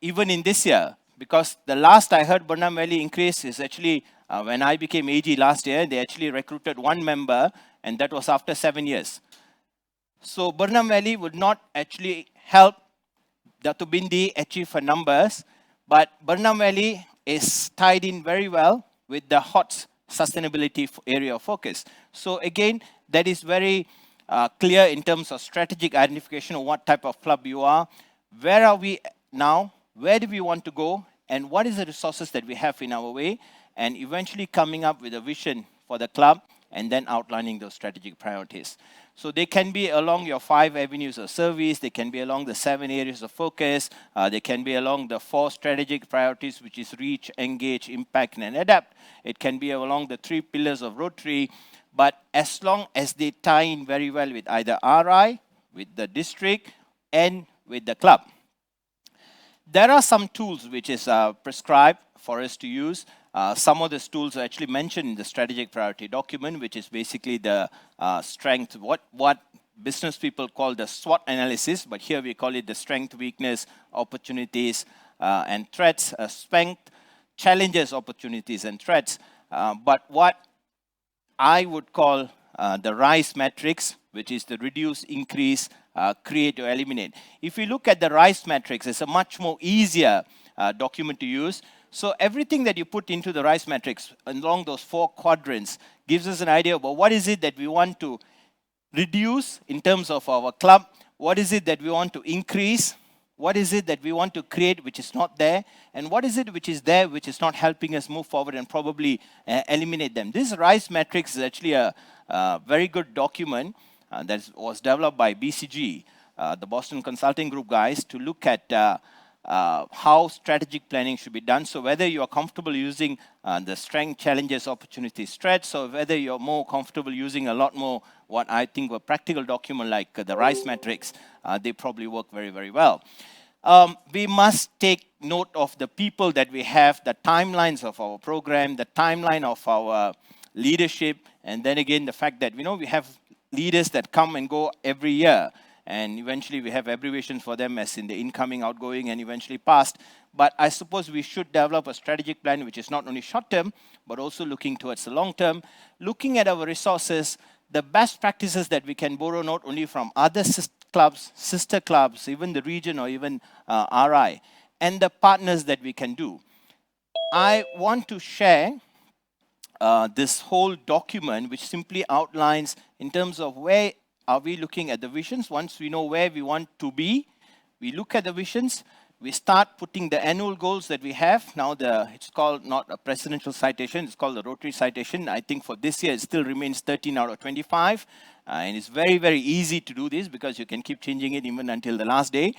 even in this year. Because the last I heard Burnham Valley increase is actually when I became AG last year, they actually recruited 1 member, and that was after 7 years. So Burnham Valley would not actually help Dr. Bindi achieve her numbers, but Burnham Valley is tied in very well with the HOTS sustainability area of focus. So again, that is very clear in terms of strategic identification of what type of club you are. Where are we now? Where do we want to go? And what is the resources that we have in our way? And eventually coming up with a vision for the club and then outlining those strategic priorities. So they can be along your 5 avenues of service, they can be along the 7 areas of focus, they can be along the 4 strategic priorities, which is reach, engage, impact, and adapt. It can be along the 3 pillars of Rotary, but as long as they tie in very well with either RI, with the district, and with the club. There are some tools which is prescribed for us to use. Some of these tools are actually mentioned in the strategic priority document, which is basically the strength, what business people call the SWOT analysis, but here we call it the strength, weakness, opportunities, and threats, strength, challenges, opportunities, and threats. But what I would call the RISE matrix, which is the reduce, increase, create, or eliminate. If you look at the RISE matrix, it's a much more easier document to use. So everything that you put into the RISE matrix along those 4 quadrants gives us an idea about what is it that we want to reduce in terms of our club, what is it that we want to increase, what is it that we want to create which is not there, and what is it which is there which is not helping us move forward and probably eliminate them. This RISE matrix is actually a very good document that was developed by BCG, the Boston Consulting Group guys, to look at how strategic planning should be done. So whether you are comfortable using the strength, challenges, opportunities, threats, or whether you're more comfortable using a lot more what I think were practical document like the RISE matrix, they probably work very, very well. We must take note of the people that we have, the timelines of our program, the timeline of our leadership, and then again the fact that we have leaders that come and go every year. And eventually we have abbreviations for them as in the incoming, outgoing, and eventually past. But I suppose we should develop a strategic plan which is not only short-term, but also looking towards the long-term, looking at our resources, the best practices that we can borrow not only from other clubs, sister clubs, even the region or even RI, and the partners that we can do. I want to share this whole document which simply outlines in terms of where are we looking at the visions. Once we know where we want to be, we look at the visions, we start putting the annual goals that we have. Now it's called not a presidential citation, it's called the Rotary citation. I think for this year it still remains 13 out of 25. And it's very, very easy to do this because you can keep changing it even until the last day.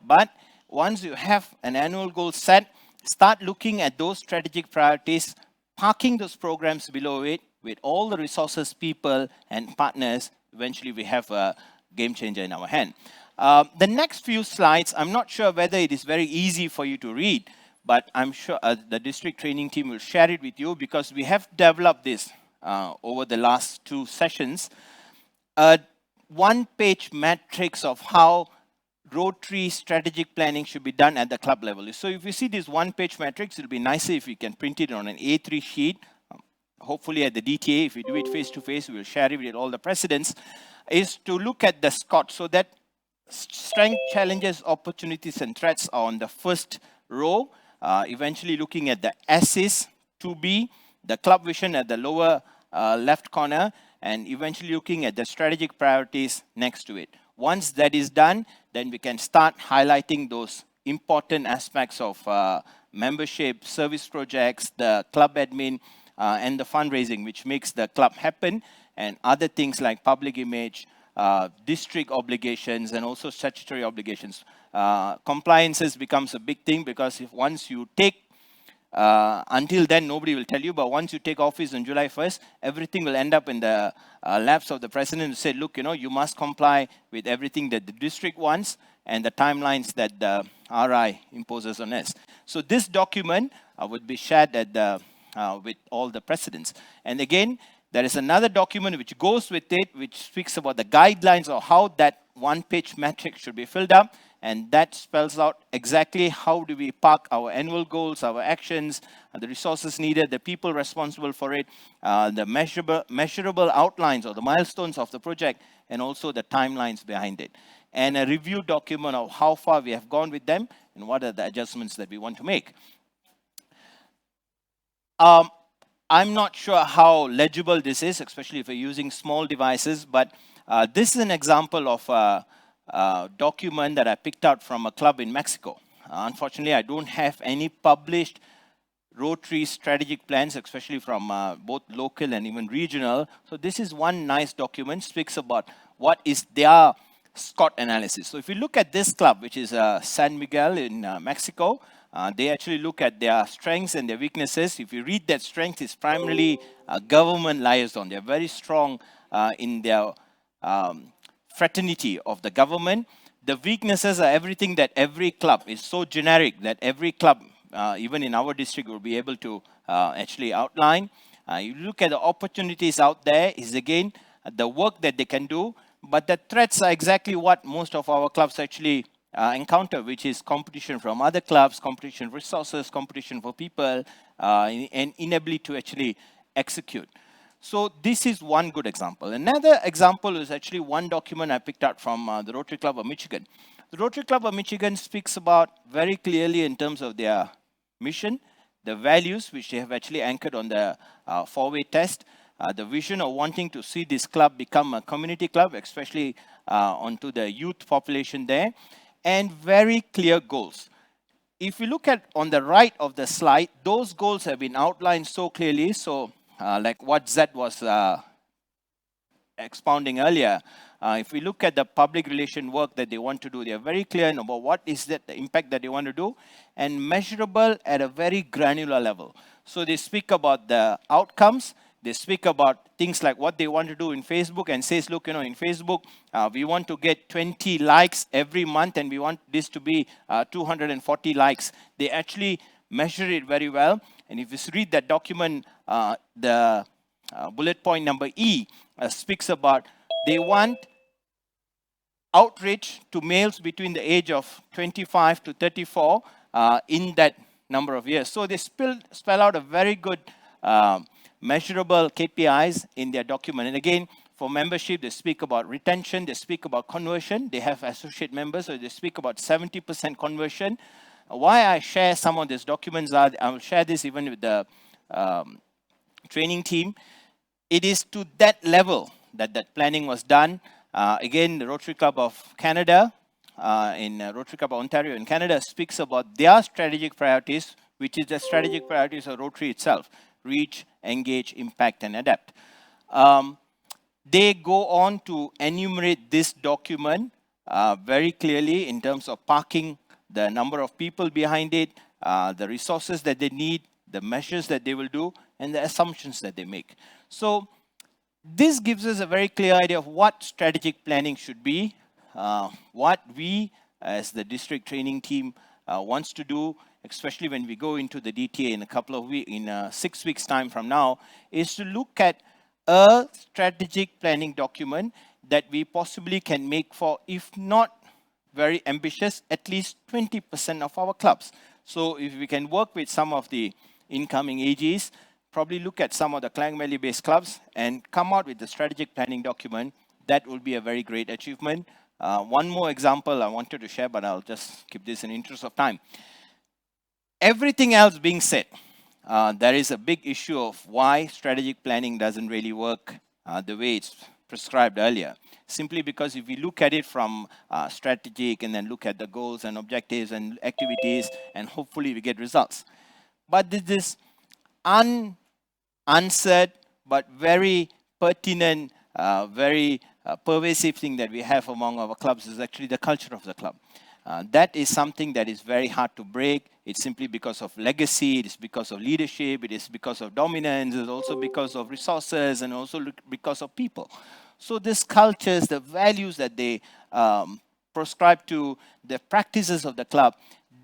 But once you have an annual goal set, start looking at those strategic priorities, parking those programs below it with all the resources, people, and partners. Eventually we have a game changer in our hand. The next few slides, I'm not sure whether it is very easy for you to read, but I'm sure the district training team will share it with you because we have developed this over the last 2 sessions. A 1-page matrix of how Rotary strategic planning should be done at the club level. So if you see this 1-page matrix, it'll be nicer if you can print it on an A3 sheet. Hopefully at the DTA, if we do it face-to-face, we will share it with all the presidents, is to look at the SCOT. So that strength, challenges, opportunities, and threats are on the first row. Eventually looking at the S's, 2B, the club vision at the lower left corner, and eventually looking at the strategic priorities next to it. Once that is done, then we can start highlighting those important aspects of membership, service projects, the club admin, and the fundraising, which makes the club happen, and other things like public image, district obligations, and also statutory obligations. Compliances becomes a big thing because if once you take, until then nobody will tell you, but once you take office on July 1st, everything will end up in the laps of the president to say, look, you must comply with everything that the district wants and the timelines that the RI imposes on us. So this document would be shared at the with all the presidents. And again, there is another document which goes with it, which speaks about the guidelines of how that 1-page matrix should be filled up. and that spells out exactly how do we park our annual goals, our actions, the resources needed, the people responsible for it, the measurable outlines or the milestones of the project, and also the timelines behind it. And a review document of how far we have gone with them and what are the adjustments that we want to make. I'm not sure how legible this is, especially if you're using small devices, but this is an example of a document that I picked out from a club in Mexico. Unfortunately, I don't have any published Rotary strategic plans, especially from both local and even regional. So this is one nice document, speaks about what is their SCOT analysis. So if you look at this club, which is San Miguel in Mexico, they actually look at their strengths and their weaknesses. If you read that strength, it's primarily government liaison. They're very strong in their fraternity of the government. The weaknesses are everything that every club is so generic that every club, even in our district, will be able to actually outline. You look at the opportunities out there is again the work that they can do, but the threats are exactly what most of our clubs actually encounter, which is competition from other clubs, competition resources, competition for people, and inability to actually execute. So this is one good example. Another example is actually one document I picked up from the Rotary Club of Michigan. The Rotary Club of Michigan speaks about very clearly in terms of their mission, the values which they have actually anchored on the four-way test, the vision of wanting to see this club become a community club, especially onto the youth population there, and very clear goals. If you look at on the right of the slide, those goals have been outlined so clearly. So like what Zed was expounding earlier, if we look at the public relation work that they want to do, they are very clear about what is the impact that they want to do and measurable at a very granular level. So they speak about the outcomes. They speak about things like what they want to do in Facebook and says, look, in Facebook, we want to get 20 likes every month and we want this to be 240 likes. They actually measure it very well. And if you read that document, the bullet point number E speaks about they want outreach to males between the age of 25 to 34 in that number of years. So they spell out a very good measurable KPIs in their document. And again, for membership, they speak about retention, they speak about conversion. They have associate members, so they speak about 70% conversion. Why I share some of these documents are, I will share this even with the training team. It is to that level that planning was done. Again, the Rotary Club of Canada, in Rotary Club of Ontario in Canada, speaks about their strategic priorities, which is the strategic priorities of Rotary itself: reach, engage, impact, and adapt. They go on to enumerate this document very clearly in terms of parking the number of people behind it, the resources that they need, the measures that they will do, and the assumptions that they make. So this gives us a very clear idea of what strategic planning should be, what we as the district training team wants to do, especially when we go into the DTA in a couple of weeks, in 6 weeks' time from now, is to look at a strategic planning document that we possibly can make for, if not very ambitious, at least 20% of our clubs. So if we can work with some of the incoming AGs, probably look at some of the Klang Valley-based clubs and come out with the strategic planning document, that will be a very great achievement. One more example I wanted to share, but I'll just keep this in the interest of time. Everything else being said, there is a big issue of why strategic planning doesn't really work the way it's prescribed earlier. Simply because if we look at it from strategic and then look at the goals and objectives and activities, and hopefully we get results. But this unanswered but very pertinent, very pervasive thing that we have among our clubs is actually the culture of the club. That is something that is very hard to break. It's simply because of legacy, it is because of leadership, it is because of dominance, it's also because of resources, and also because of people. So these cultures, the values that they prescribe to, the practices of the club,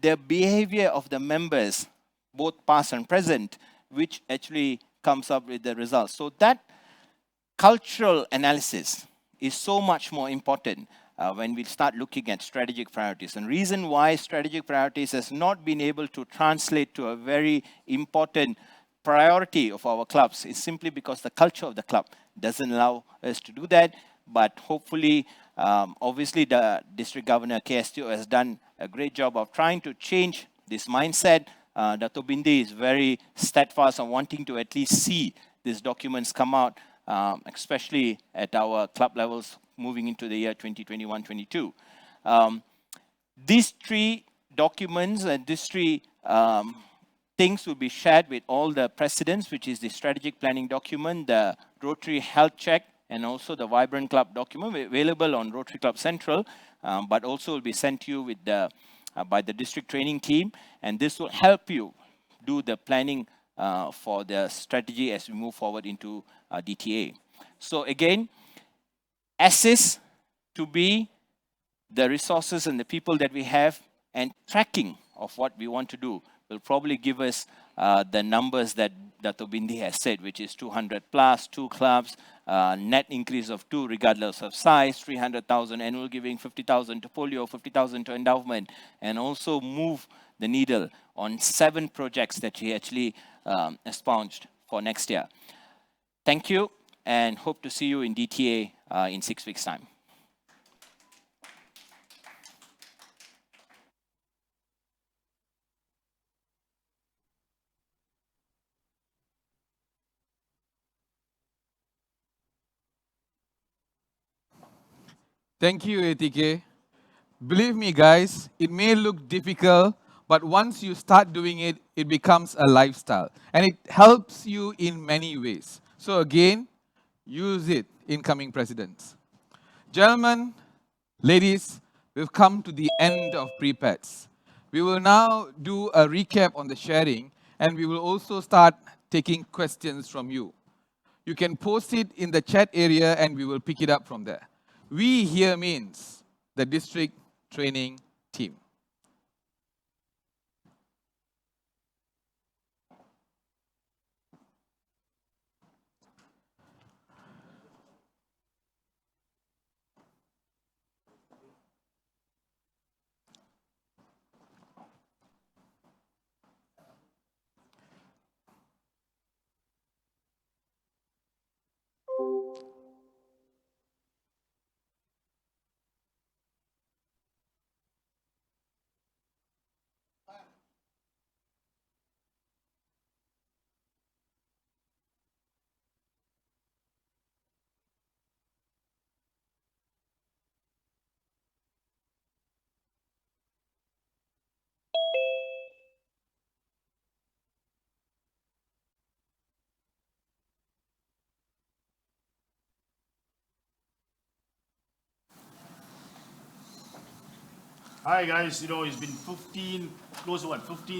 the behavior of the members, both past and present, which actually comes up with the results. So that cultural analysis is so much more important when we start looking at strategic priorities. And reason why strategic priorities has not been able to translate to a very important priority of our clubs is simply because the culture of the club doesn't allow us to do that. But hopefully, obviously, the District Governor KSTO has done a great job of trying to change this mindset. Dato Bindi is very steadfast on wanting to at least see these documents come out, especially at our club levels moving into the year 2021-22. These three documents and these three things will be shared with all the presidents, which is the strategic planning document, the Rotary Health Check, and also the Vibrant Club document available on Rotary Club Central, but also will be sent to you with by the district training team. And this will help you do the planning for the strategy as we move forward into DTA. So again, assist to be the resources and the people that we have, and tracking of what we want to do will probably give us the numbers that Dato Bindi has said, which is 200 plus, 2 clubs, net increase of 2 regardless of size, 300,000 annual giving, 50,000 to polio, 50,000 to endowment, and also move the needle on 7 projects that he actually expunged for next year. Thank you, and hope to see you in DTA in 6 weeks' time. Thank you, ATK. Believe me, guys, it may look difficult, but once you start doing it, it becomes a lifestyle. And it helps you in many ways. So again, use it, incoming presidents. Gentlemen, ladies, we've come to the end of pre-pets. We will now do a recap on the sharing, and we will also start taking questions from you. You can post it in the chat area, and we will pick it up from there. We here means the district training team. Hi guys, it's been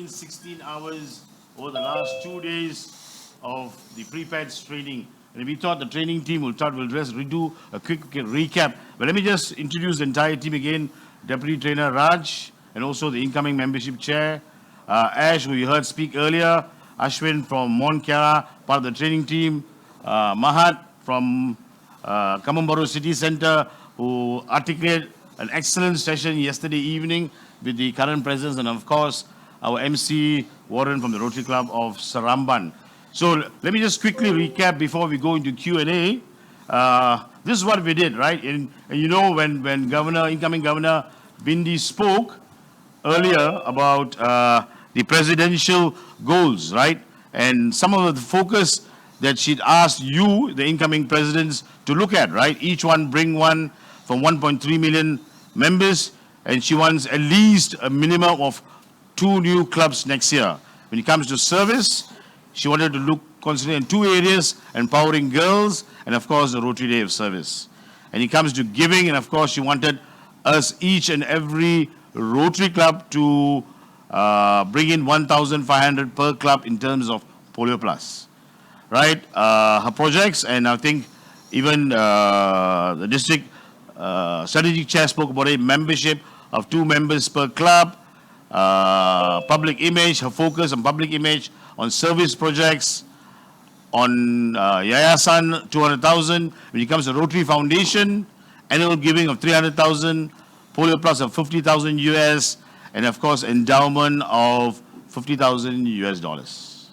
16 hours over the last 2 days of the pre-pads training. And we thought the training team will just redo a quick recap. But let me just introduce the entire team again. Deputy Trainer Raj, and also the incoming membership chair, Ash, who you heard speak earlier, Ashwin from Mont Kiara, part of the training team, Mahat from Kamambaro City Centre, who articulated an excellent session yesterday evening with the current presidents, and of course, our MC, Warren from the Rotary Club of Saramban. So let me just quickly recap before we go into Q&A. This is what we did, right? And when incoming Governor Bindi spoke earlier about the presidential goals, right? And some of the focus that she'd asked you, the incoming presidents, to look at, right? Each one bring one from 1.3 million members, and she wants at least a minimum of 2 new clubs next year. When it comes to service, she wanted to concentrate in 2 areas: empowering girls, and of course the Rotary Day of Service. And it comes to giving, and of course she wanted us, each and every Rotary Club, to bring in 1,500 per club in terms of Polio Plus, right? Her projects, and I think even the district strategic chair spoke about a membership of 2 members per club, public image, her focus on public image, on service projects, on Yayasan, 200,000. When it comes to Rotary Foundation, annual giving of 300,000, Polio Plus of 50,000 US, and of course endowment of 50,000 US dollars.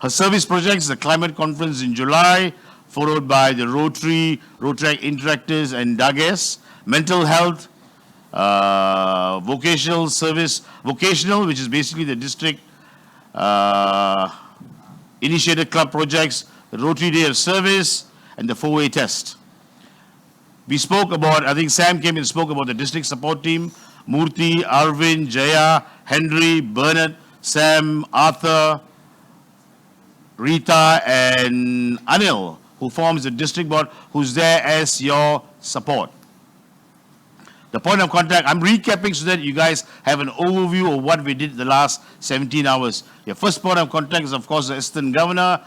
Her service projects, the climate conference in July, followed by the Rotary Interactors and Dages, mental health, vocational service, vocational, which is basically the district initiated club projects, the Rotary Day of Service, and the four-way test. We spoke about, I think Sam came and spoke about the district support team, Murthy, Arvind, Jaya, Henry, Bernard, Sam, Arthur, Rita, and Anil, who forms the district board, who's there as your support. The point of contact, I'm recapping so that you guys have an overview of what we did the last 17 hours. Your first point of contact is, of course, the assistant governor.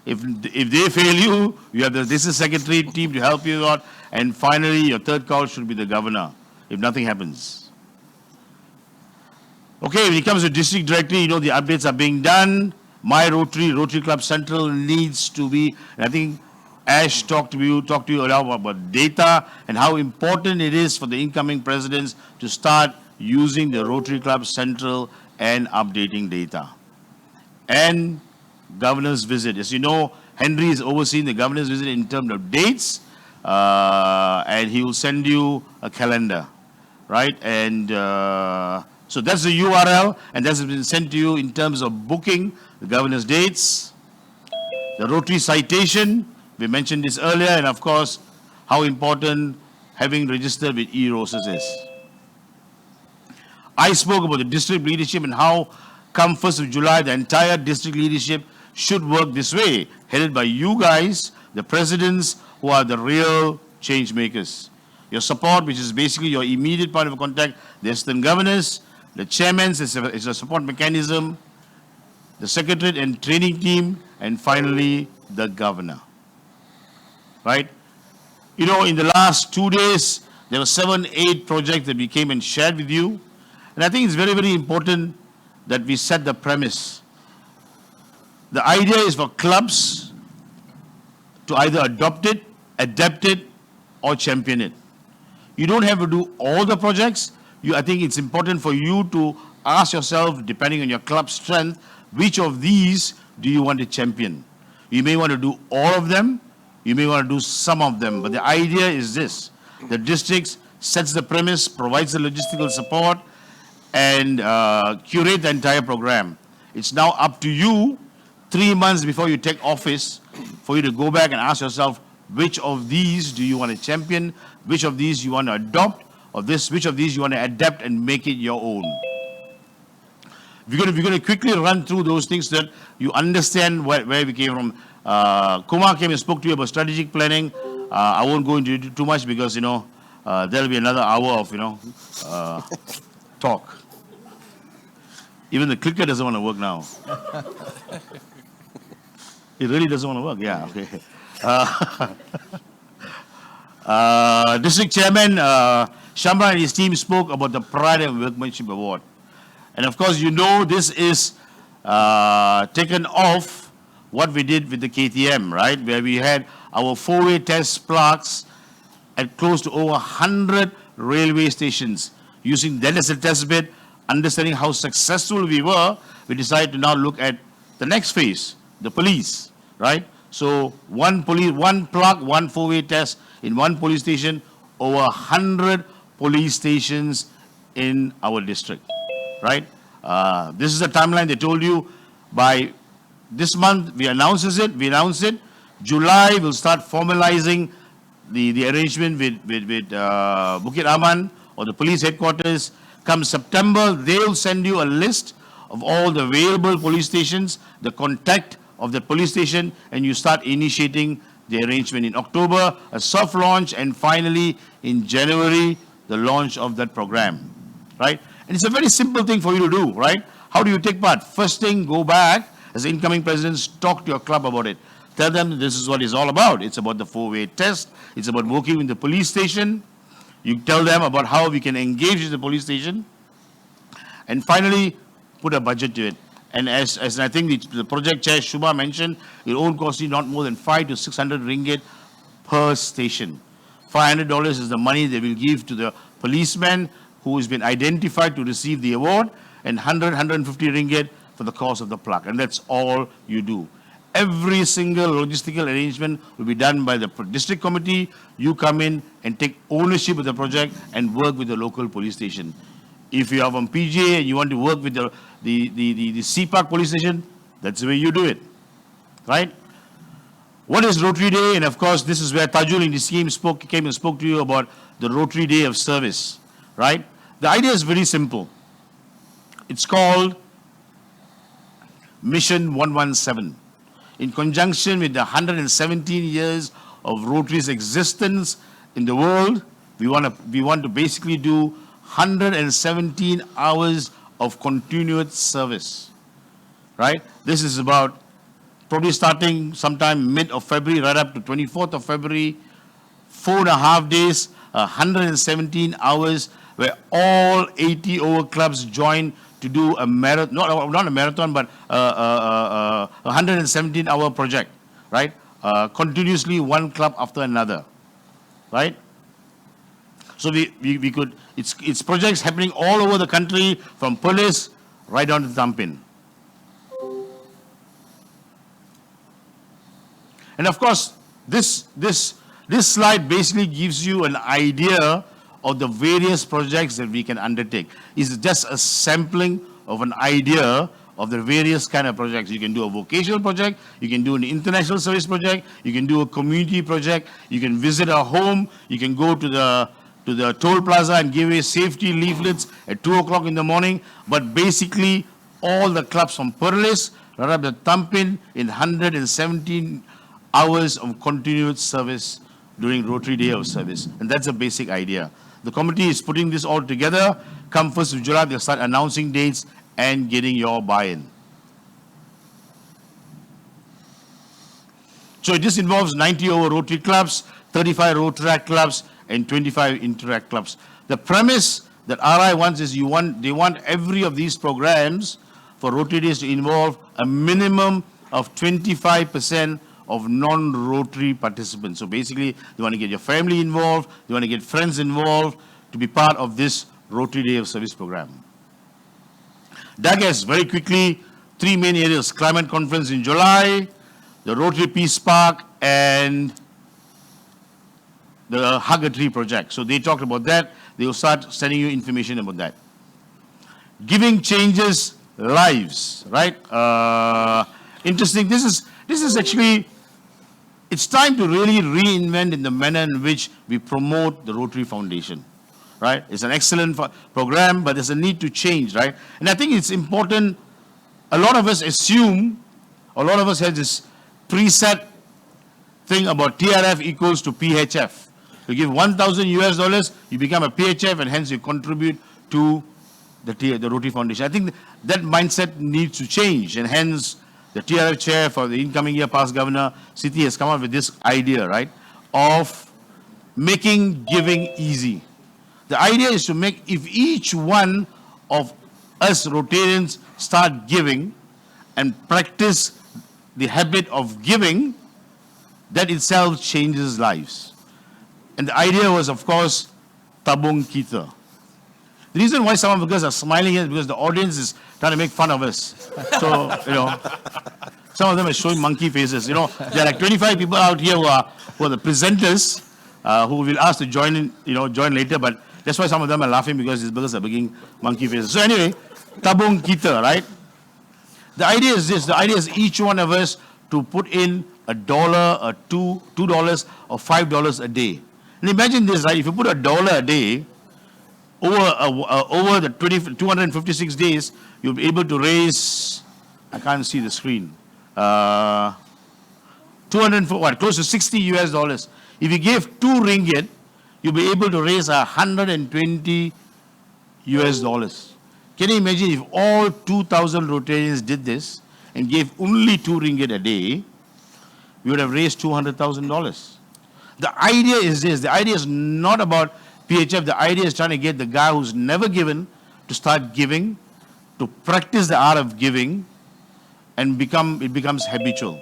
If they fail you, you have the district secretary team to help you out. And finally, your third call should be the governor, if nothing happens. Okay, when it comes to district directory, you know the updates are being done. My Rotary Club Central needs to be, and I think Ash talked to you about data and how important it is for the incoming presidents to start using the Rotary Club Central and updating data. And governor's visit. As you know, Henry is overseeing the governor's visit in terms of dates, and he will send you a calendar, right? And so that's the URL, and that's been sent to you in terms of booking the governor's dates. The Rotary citation, we mentioned this earlier, and of course, how important having registered with e-Roses is. I spoke about the district leadership and how come 1st of July, the entire district leadership should work this way, headed by you guys, the presidents, who are the real change makers. Your support, which is basically your immediate point of contact, the assistant governors, the chairmen is a support mechanism, the secretariat and training team, and finally, the governor. Right? You know, in the last 2 days, there were 7, 8 projects that we came and shared with you. And I think it's very, very important that we set the premise. The idea is for clubs to either adopt it, adapt it, or champion it. You don't have to do all the projects. I think it's important for you to ask yourself, depending on your club strength, which of these do you want to champion? You may want to do all of them. You may want to do some of them. But the idea is this. The district sets the premise, provides the logistical support, and curate the entire program. It's now up to you, 3 months before you take office, for you to go back and ask yourself, which of these do you want to champion, which of these you want to adopt, or which of these you want to adapt and make it your own. We're going to quickly run through those things so that you understand where we came from. Kumar came and spoke to you about strategic planning. I won't go into it too much because, there'll be another hour of, talk. Even the clicker doesn't want to work now. It really doesn't want to work. Yeah, okay. District Chairman Shambha and his team spoke about the Pride and Workmanship Award. And of course, this is taken off what we did with the KTM, right? Where we had our four-way test plaques at close to over 100 railway stations. Using that as a test bed, understanding how successful we were, we decided to now look at the next phase, the police, right? So one plug, one four-way test in one police station, over 100 police stations in our district, right? This is the timeline they told you. By this month, we announce it. July, we'll start formalizing the arrangement with Bukit Aman or the police headquarters. Come September, they'll send you a list of all the available police stations, the contact of the police station, and you start initiating the arrangement. In October, a soft launch, and finally, in January, the launch of that program, right? And it's a very simple thing for you to do, right? How do you take part? First thing, go back, as incoming presidents, talk to your club about it. Tell them this is what it's all about. It's about the four-way test. It's about working with the police station. You tell them about how we can engage with the police station. And finally, put a budget to it. And as I think the project chair Shubha mentioned, it won't cost you not more than 500 to 600 ringgit per station. $500 is the money they will give to the policeman who has been identified to receive the award, and 150 ringgit for the cost of the plaque. And that's all you do. Every single logistical arrangement will be done by the district committee. You come in and take ownership of the project and work with the local police station. If you are from PJ and you want to work with the Sea Park police station, that's the way you do it, right? What is Rotary Day? And of course, this is where Tajul in this scheme came and spoke to you about the Rotary Day of Service, right? The idea is very simple. It's called Mission 117. In conjunction with the 117 years of Rotary's existence in the world, we want to basically do 117 hours of continuous service, right? This is about probably starting sometime mid of February right up to 24th of February, 4.5 days, 117 hours where all 80 over clubs join to do a marathon, not a marathon, but a 117-hour project, right? Continuously one club after another, right? So we could, it's projects happening all over the country from Perlis right down to Tampin. And of course, this slide basically gives you an idea of the various projects that we can undertake. It's just a sampling of an idea of the various kind of projects. You can do a vocational project, you can do an international service project, you can do a community project, you can visit a home, you can go to the toll plaza and give away safety leaflets at 2 o'clock in the morning. But basically, all the clubs from Perlis, right up to Tampin, in 117 hours of continuous service during Rotary Day of Service. And that's the basic idea. The committee is putting this all together. Come 1st of July, they'll start announcing dates and getting your buy-in. So this involves 90 over Rotary clubs, 35 Rotaract clubs, and 25 Interact clubs. The premise that RI wants is they want every of these programs for Rotary Days to involve a minimum of 25% of non-Rotary participants. So basically, they want to get your family involved, they want to get friends involved to be part of this Rotary Day of Service program. DAGAS, very quickly, 3 main areas: Climate Conference in July, the Rotary Peace Park, and the Hug a Tree project. So they talked about that. They will start sending you information about that. Giving changes lives, right? Interesting. This is actually, it's time to really reinvent in the manner in which we promote the Rotary Foundation, right? It's an excellent program, but there's a need to change, right? And I think it's important. A lot of us assume, a lot of us have this preset thing about TRF equals to PHF. You give 1,000 US dollars, you become a PHF, and hence you contribute to the Rotary Foundation. I think that mindset needs to change, and hence the TRF chair for the incoming year, past governor, Siti, has come up with this idea, right, of making giving easy. The idea is to make, if each one of us Rotarians start giving and practice the habit of giving, that itself changes lives. And the idea was, of course, tabung kita. The reason why some of us are smiling is because the audience is trying to make fun of us. So, some of them are showing monkey faces. There are like 25 people out here who are the presenters, who will ask to join in, join later. But that's why some of them are laughing, because these brothers are making monkey faces. So anyway, tabung kita, right? The idea is this. The idea is each one of us to put in $1, or $2, or $5 a day. And imagine this, right? If you put $1 a day, over the 256 days, you'll be able to raise, I can't see the screen, close to 60 US dollars. If you gave 2 ringgit, you'll be able to raise 120 US dollars. Can you imagine if all 2,000 Rotarians did this and gave only 2 ringgit a day, we would have raised $200,000. The idea is this. The idea is not about PHF. The idea is trying to get the guy who's never given to start giving, to practice the art of giving, and it becomes habitual.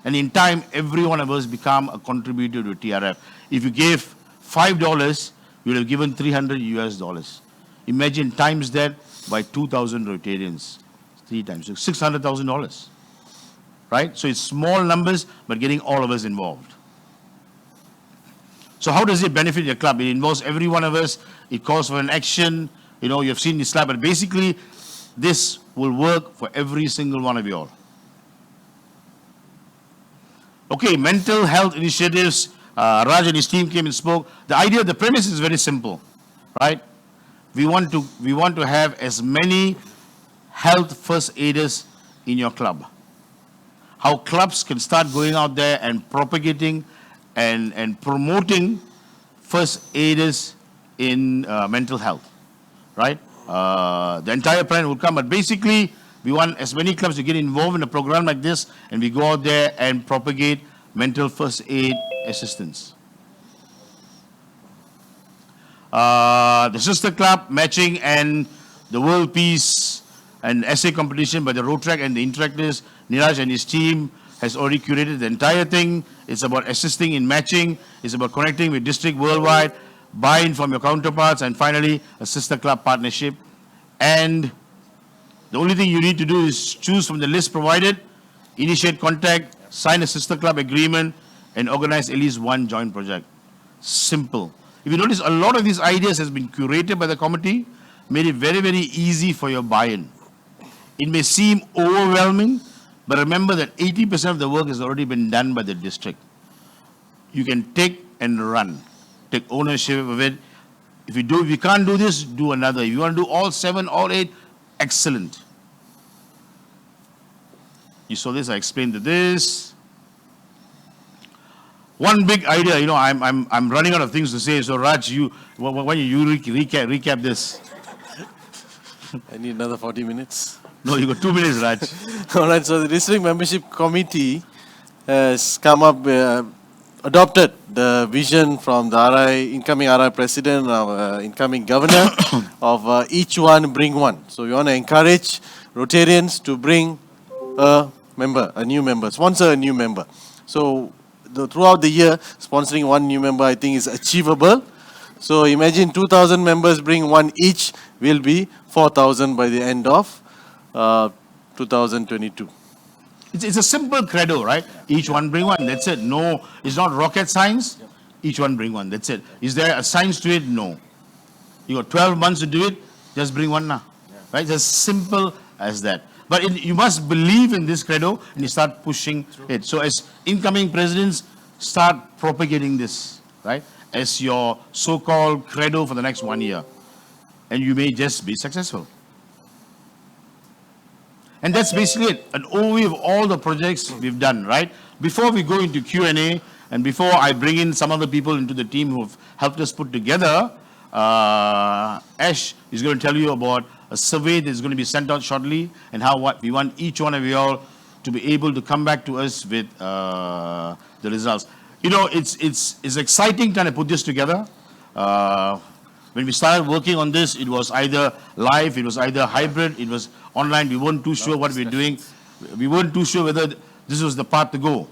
And in time, every one of us become a contributor to TRF. If you gave $5, you would have given 300 US dollars. Imagine times that by 2,000 Rotarians, 3 times, so $600,000. Right? So it's small numbers, but getting all of us involved. So how does it benefit your club? It involves every one of us. It calls for an action. You know, you've seen this slide, but basically, this will work for every single one of you all. Okay, mental health initiatives. Raj and his team came and spoke. The idea, the premise is very simple, right? We want to have as many health first aiders in your club. How clubs can start going out there and propagating and promoting first aiders in mental health, right? The entire plan will come, but basically, we want as many clubs to get involved in a program like this, and we go out there and propagate mental first aid assistance. The sister club matching and the world peace and essay competition by the Rotrack and the Interactors. Niraj and his team has already curated the entire thing. It's about assisting in matching. It's about connecting with district worldwide, buy-in from your counterparts, and finally, a sister club partnership. And the only thing you need to do is choose from the list provided, initiate contact, sign a sister club agreement, and organize at least one joint project. Simple. If you notice, a lot of these ideas has been curated by the committee, made it very, very easy for your buy-in. It may seem overwhelming, but remember that 80% of the work has already been done by the district. You can take and run, take ownership of it. If you can't do this, do another. If you want to do all 7, all 8, excellent. You saw this, I explained to this. One big idea, you know, I'm running out of things to say, so Raj, why don't you recap this? I need another 40 minutes. No, you got 2 minutes, Raj. All right, so the district membership committee has come up, adopted the vision from the incoming RI president, our incoming governor, of each one bring one. So we want to encourage Rotarians to bring a member, a new member, sponsor a new member. So throughout the year, sponsoring one new member, I think, is achievable. So imagine 2,000 members bring one each, will be 4,000 by the end of 2022. It's a simple credo, right? Each one bring one, that's it. No, it's not rocket science. Each one bring one, that's it. Is there a science to it? No. You got 12 months to do it, just bring one now. Right? It's as simple as that. But you must believe in this credo and you start pushing it. So as incoming presidents, start propagating this, right? As your so-called credo for the next 1 year. And you may just be successful. And that's basically it, an overview of all the projects we've done, right? Before we go into Q&A, and before I bring in some other people into the team who have helped us put together, Ash is going to tell you about a survey that's going to be sent out shortly, and what we want each one of you all to be able to come back to us with the results. You know, it's exciting trying to put this together. When we started working on this, it was either live, it was either hybrid, it was online. We weren't too sure what we were doing. We weren't too sure whether this was the path to go.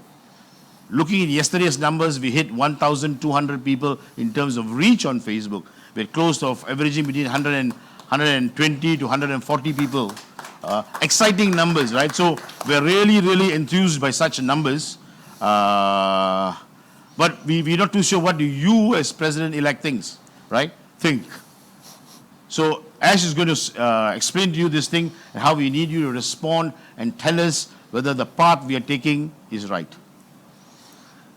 Looking at yesterday's numbers, we hit 1,200 people in terms of reach on Facebook. We're close to averaging between 120 to 140 people. Exciting numbers, right? So we're really, really enthused by such numbers. But we're not too sure what do you as president-elect think. So Ash is going to explain to you this thing and how we need you to respond and tell us whether the path we are taking is right.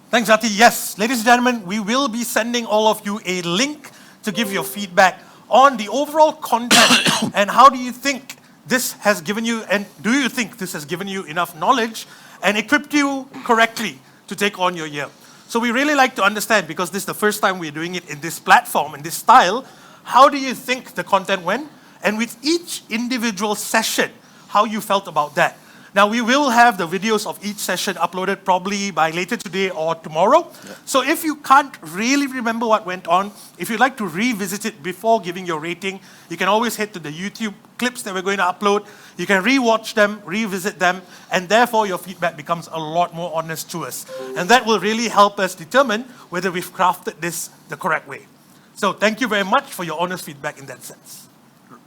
Thanks, Ati. Yes, ladies and gentlemen, we will be sending all of you a link to give your feedback on the overall content and how do you think this has given you, and do you think this has given you enough knowledge and equipped you correctly to take on your year? So we really like to understand, because this is the first time we're doing it in this platform, in this style, how do you think the content went? And with each individual session, how you felt about that. Now, we will have the videos of each session uploaded probably by later today or tomorrow. So if you can't really remember what went on, if you'd like to revisit it before giving your rating, you can always head to the YouTube clips that we're going to upload. You can re-watch them, revisit them, and therefore your feedback becomes a lot more honest to us. And that will really help us determine whether we've crafted this the correct way. So thank you very much for your honest feedback in that sense.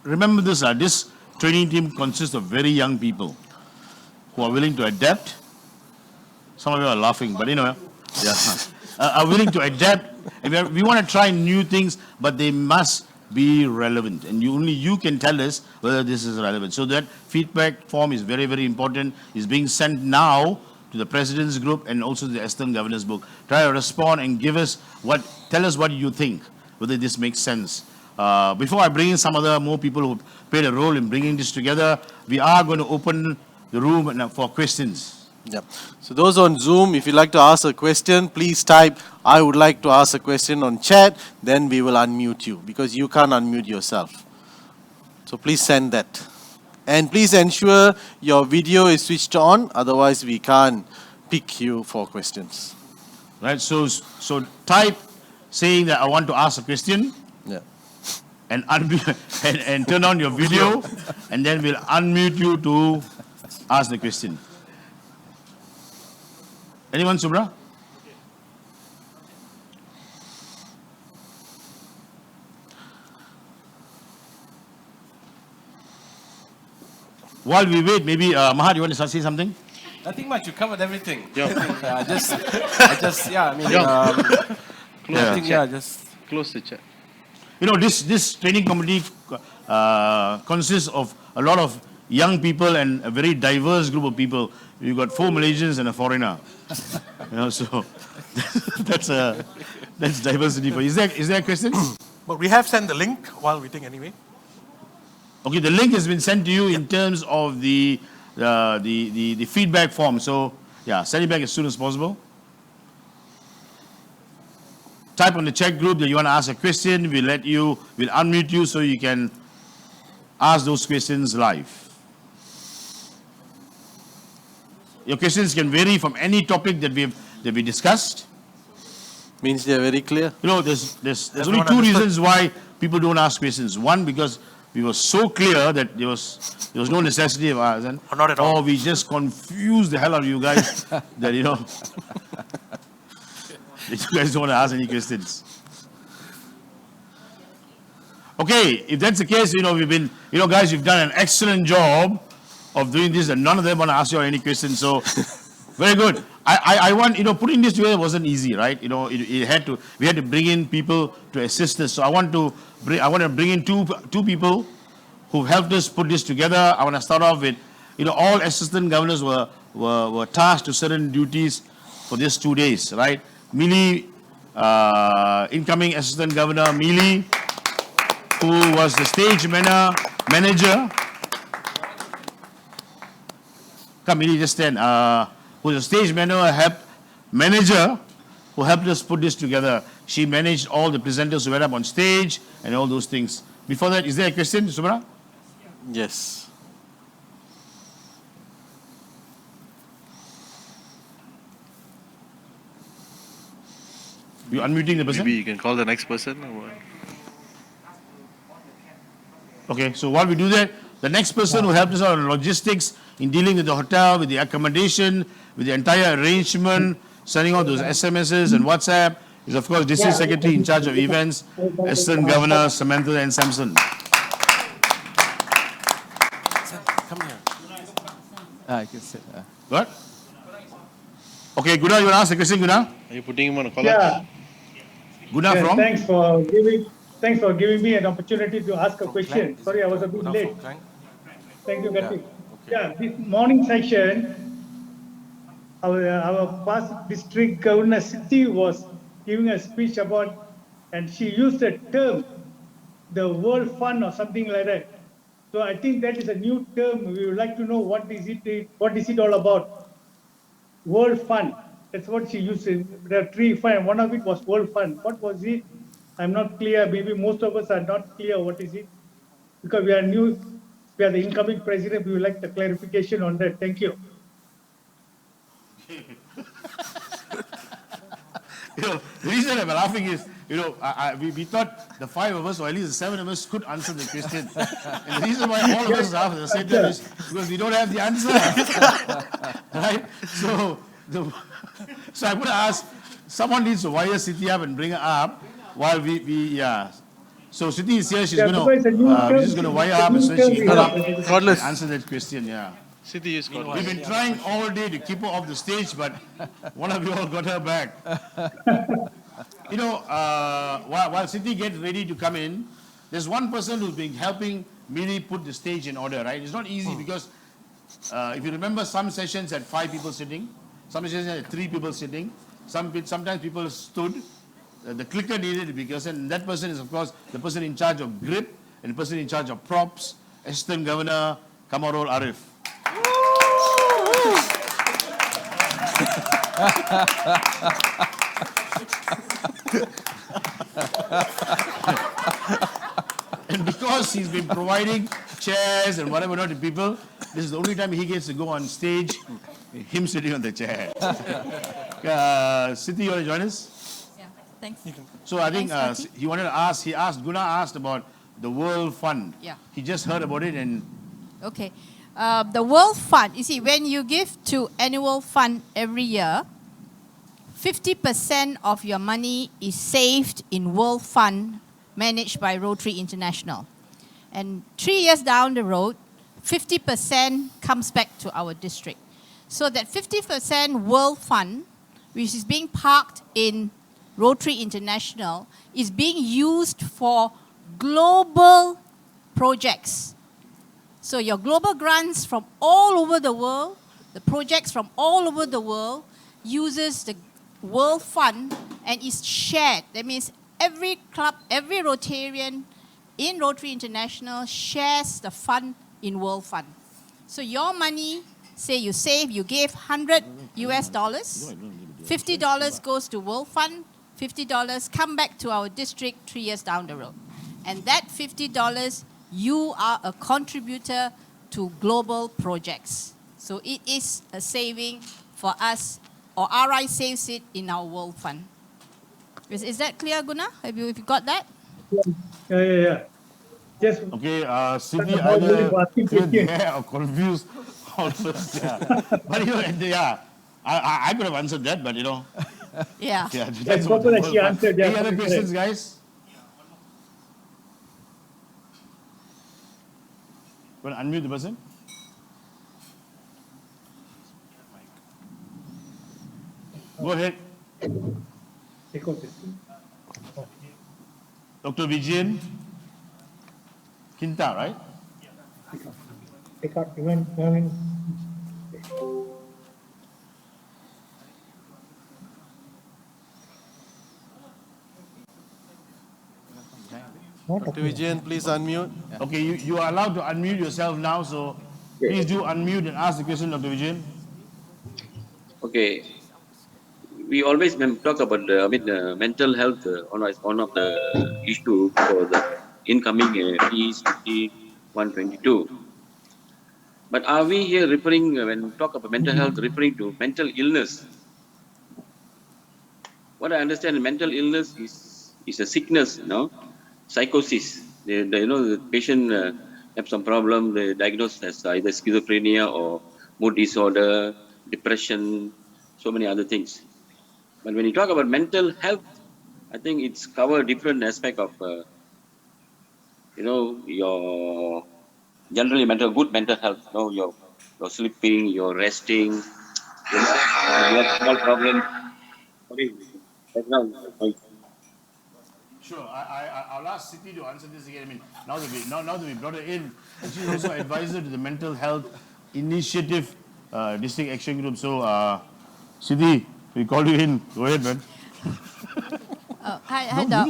Remember this, this training team consists of very young people who are willing to adapt. Some of you are laughing, but yeah, are willing to adapt. We want to try new things, but they must be relevant. And only you can tell us whether this is relevant. So that feedback form is very, very important. It's being sent now to the President's Group and also the Assistant Governor's Book. Try to respond and tell us what you think, whether this makes sense. Before I bring in some more people who played a role in bringing this together, we are going to open the room for questions. Yeah. So those on Zoom, if you'd like to ask a question, please type, I would like to ask a question on chat, then we will unmute you because you can't unmute yourself. So please send that. And please ensure your video is switched on, otherwise we can't pick you for questions. Right, so type saying that I want to ask a question. Yeah. And, and turn on your video, and then we'll unmute you to ask the question. Anyone, Subra? While we wait, maybe Mahat, you want to say something? Nothing much. You covered everything. Yeah. Just Close the chat. You know, this training committee consists of a lot of young people and a very diverse group of people. You've got 4 Malaysians and a foreigner. You know, so that's diversity. Is there a question? But we have sent the link while waiting anyway. Okay, the link has been sent to you in terms of the feedback form. So yeah, send it back as soon as possible. Type on the chat group that you want to ask a question. We'll unmute you so you can ask those questions live. Your questions can vary from any topic that we discussed. Means they are very clear. You know, there's only 2 reasons why people don't ask questions. One, because we were so clear that there was no necessity of asking. Not at all. Or we just confused the hell out of you guys that, you know, you guys don't want to ask any questions. Okay, if that's the case, you know, guys, you've done an excellent job of doing this, and none of them want to ask you any questions. So, very good. I want, putting this together wasn't easy, right? You know, we had to bring in people to assist us. So I want to bring in two people who helped us put this together. I want to start off with, all assistant governors were tasked to certain duties for these 2 days, right? Mealy, incoming assistant governor Mealy, who was the stage manager. Come, Mealy, just stand. Who was the stage manager who helped us put this together. She managed all the presenters who went up on stage and all those things. Before that, is there a question, Subra? Yes. You unmuting the person? Maybe you can call the next person. Or what? Okay, so while we do that, the next person who helped us out on logistics in dealing with the hotel, with the accommodation, with the entire arrangement, sending out those SMSs and WhatsApp, is of course District Secretary in charge of events, Assistant Governor Samantha and Samson. come here. I can say. What? Okay, Guna, you want to ask a question, Guna? Are you putting him on a caller? Yeah, Guna from? thanks for giving me an opportunity to ask a question. Sorry, I was a bit late. Thank you, Karthik. Yeah, this morning session, our past district governor Siti was giving a speech about, and she used the term, the World Fund or something like that. So I think that is a new term. We would like to know what is it all about? World Fund. That's what she used. There are 3 funds. One of it was World Fund. What was it? I'm not clear. Maybe most of us are not clear what is it, because we are new we are the incoming president, we would like the clarification on that. Thank you. The reason I'm laughing is, we thought the 5 of us, or at least the 7 of us, could answer the question. And the reason why all of us laugh at the same time is because we don't have the answer. Right? So I'm going to ask, someone needs to wire Siti up and bring her up while yeah. So Siti is here, she's Yeah, going because it's a new to, term. we're just going to wire her up It's a so new she term can we come have. up Godless. and answer that question, yeah. City is called. We've been trying all day to keep her off the stage, but one of you all got her back. While Siti gets ready to come in, there's one person who's been helping Miri put the stage in order, right? It's not easy because if you remember, some sessions had 5 people sitting, some sessions had 3 people sitting, sometimes people stood. The clicker needed to be because and that person is, of course, the person in charge of grip and the person in charge of props, Assistant Governor Kamarul Arif. And because he's been providing chairs and whatever not to people, this is the only time he gets to go on stage, him sitting on the chair. Siti, you want to join us? Yeah, thanks. So I think Thanks, Guna asked about the World Fund. Yeah. He just heard about it and Okay. The World Fund, you see, when you give to annual fund every year, 50% of your money is saved in World Fund managed by Rotary International. And 3 years down the road, 50% comes back to our district. So that 50% World Fund, which is being parked in Rotary International, is being used for global projects. So your global grants from all over the world, the projects from all over the world, uses the World Fund and is shared. That means every club, every Rotarian in Rotary International shares the fund in World Fund. So your money, say you save, you gave $100 US, $50 goes to World Fund, $50 come back to our district 3 years down the road. And that $50, you are a contributor to global projects. So it is a saving for us, or RI saves it in our World Fund. Is that clear, Guna? Have you got that? Yeah. Just okay, Siti How will you either ask him clear question? the air or confused all first. Yeah. But I could have answered that, but Yeah. that's what the Gopal, World she Fund- answered, yeah, Any other correct. questions, guys? Want to unmute the person? Go ahead. Take out this. Dr. Vijayan Kinta, right? Take out even. Dr. Vijayan, please unmute. Okay, you are allowed to unmute yourself now, so please do unmute and ask the question, Dr. Vijayan. Okay, we always talk about mental health is one of the issue for the incoming PECT 122. But are we here referring, when we talk about mental health, referring to mental illness? What I understand, mental illness is a sickness, psychosis. The patient have some problem, they diagnosed as either schizophrenia or mood disorder, depression, so many other things. But when you talk about mental health, I think it's cover different aspect of, your generally good mental health. You're sleeping, you're resting, you have small problem. Sorry, background noise. Sure, I'll ask Siti to answer this again. I mean, now that we brought her in, and she's also advisor to the Mental Health Initiative District Action Group. So, Siti, we called you in. Go ahead, man. Hi, Doc.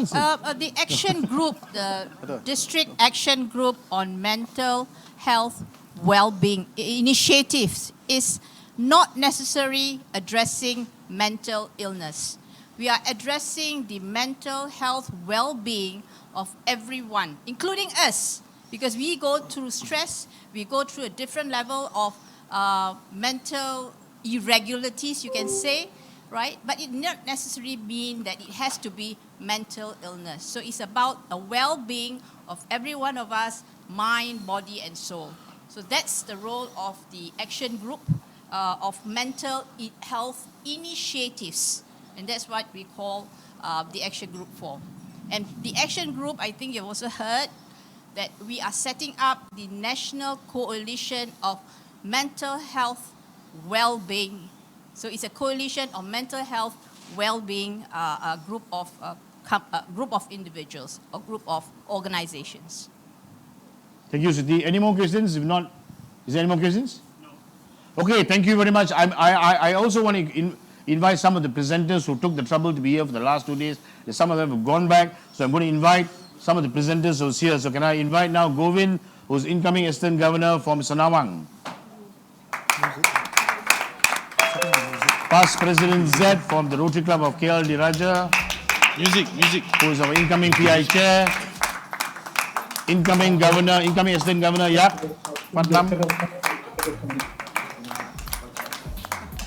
The action group, the District Action Group on Mental Health Well-being initiatives is not necessarily addressing mental illness. We are addressing the mental health well-being of everyone, including us, Because we go through stress, we go through a different level of mental irregularities, you can say, right? But it not necessarily mean that it has to be mental illness. So it's about a well-being of every one of us, mind, body, and soul. So that's the role of the action group of mental health initiatives. And that's what we call the action group for. And the action group, I think you've also heard that we are setting up the National Coalition of Mental Health Well-being. So it's a coalition of mental health well-being group of individuals or group of organizations. Thank you, Siti. Any more questions? If not, is there any more questions? No. Okay, thank you very much. I also want to invite some of the presenters who took the trouble to be here for the last 2 days. Some of them have gone back, so I'm going to invite some of the presenters who's here. So can I invite now Govind, who's incoming Assistant Governor from Senawang. Past President Z from the Rotary Club of KL Diraja. Music. Who is our incoming PI Chair. Incoming Governor, incoming Assistant Governor Yap Patnam.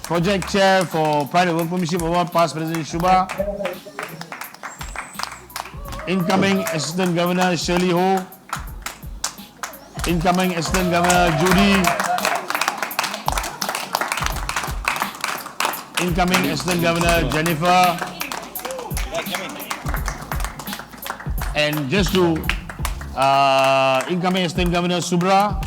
Project Chair for Pride of Work Permission Award, Past President Shubha. Incoming Assistant Governor Shirley Ho. Incoming Assistant Governor Judy. Incoming Assistant Governor Jennifer. And just to incoming Assistant Governor Subra.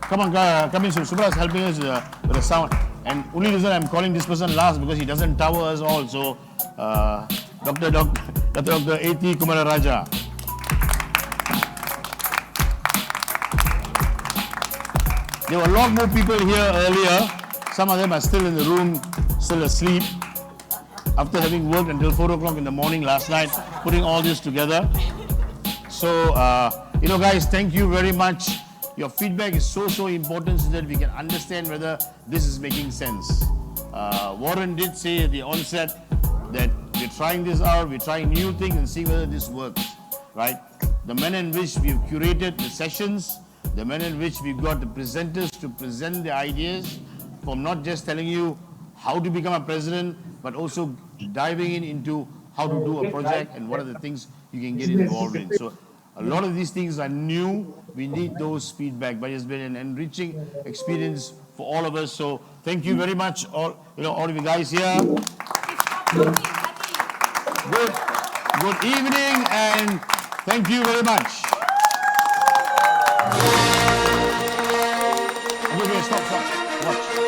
Come in, Subra is helping us with the sound. And only reason I'm calling this person last because he doesn't tower us all. So, Dr. A.T. Kumararaja. There were a lot more people here earlier. Some of them are still in the room, still asleep, after having worked until 4 o'clock in the morning last night, putting all this together. So, guys, thank you very much. Your feedback is so important so that we can understand whether this is making sense. Warren did say at the onset that we're trying this out, we're trying new things and seeing whether this works, right? The manner in which we've curated the sessions, the manner in which we've got the presenters to present the ideas, from not just telling you how to become a president, but also diving into how to do a project and what are the things you can get involved in. So a lot of these things are new. We need those feedback, but it's been an enriching experience for all of us. So thank you very much, all of you guys here. Good evening, and thank you very much. Okay, stop. Watch.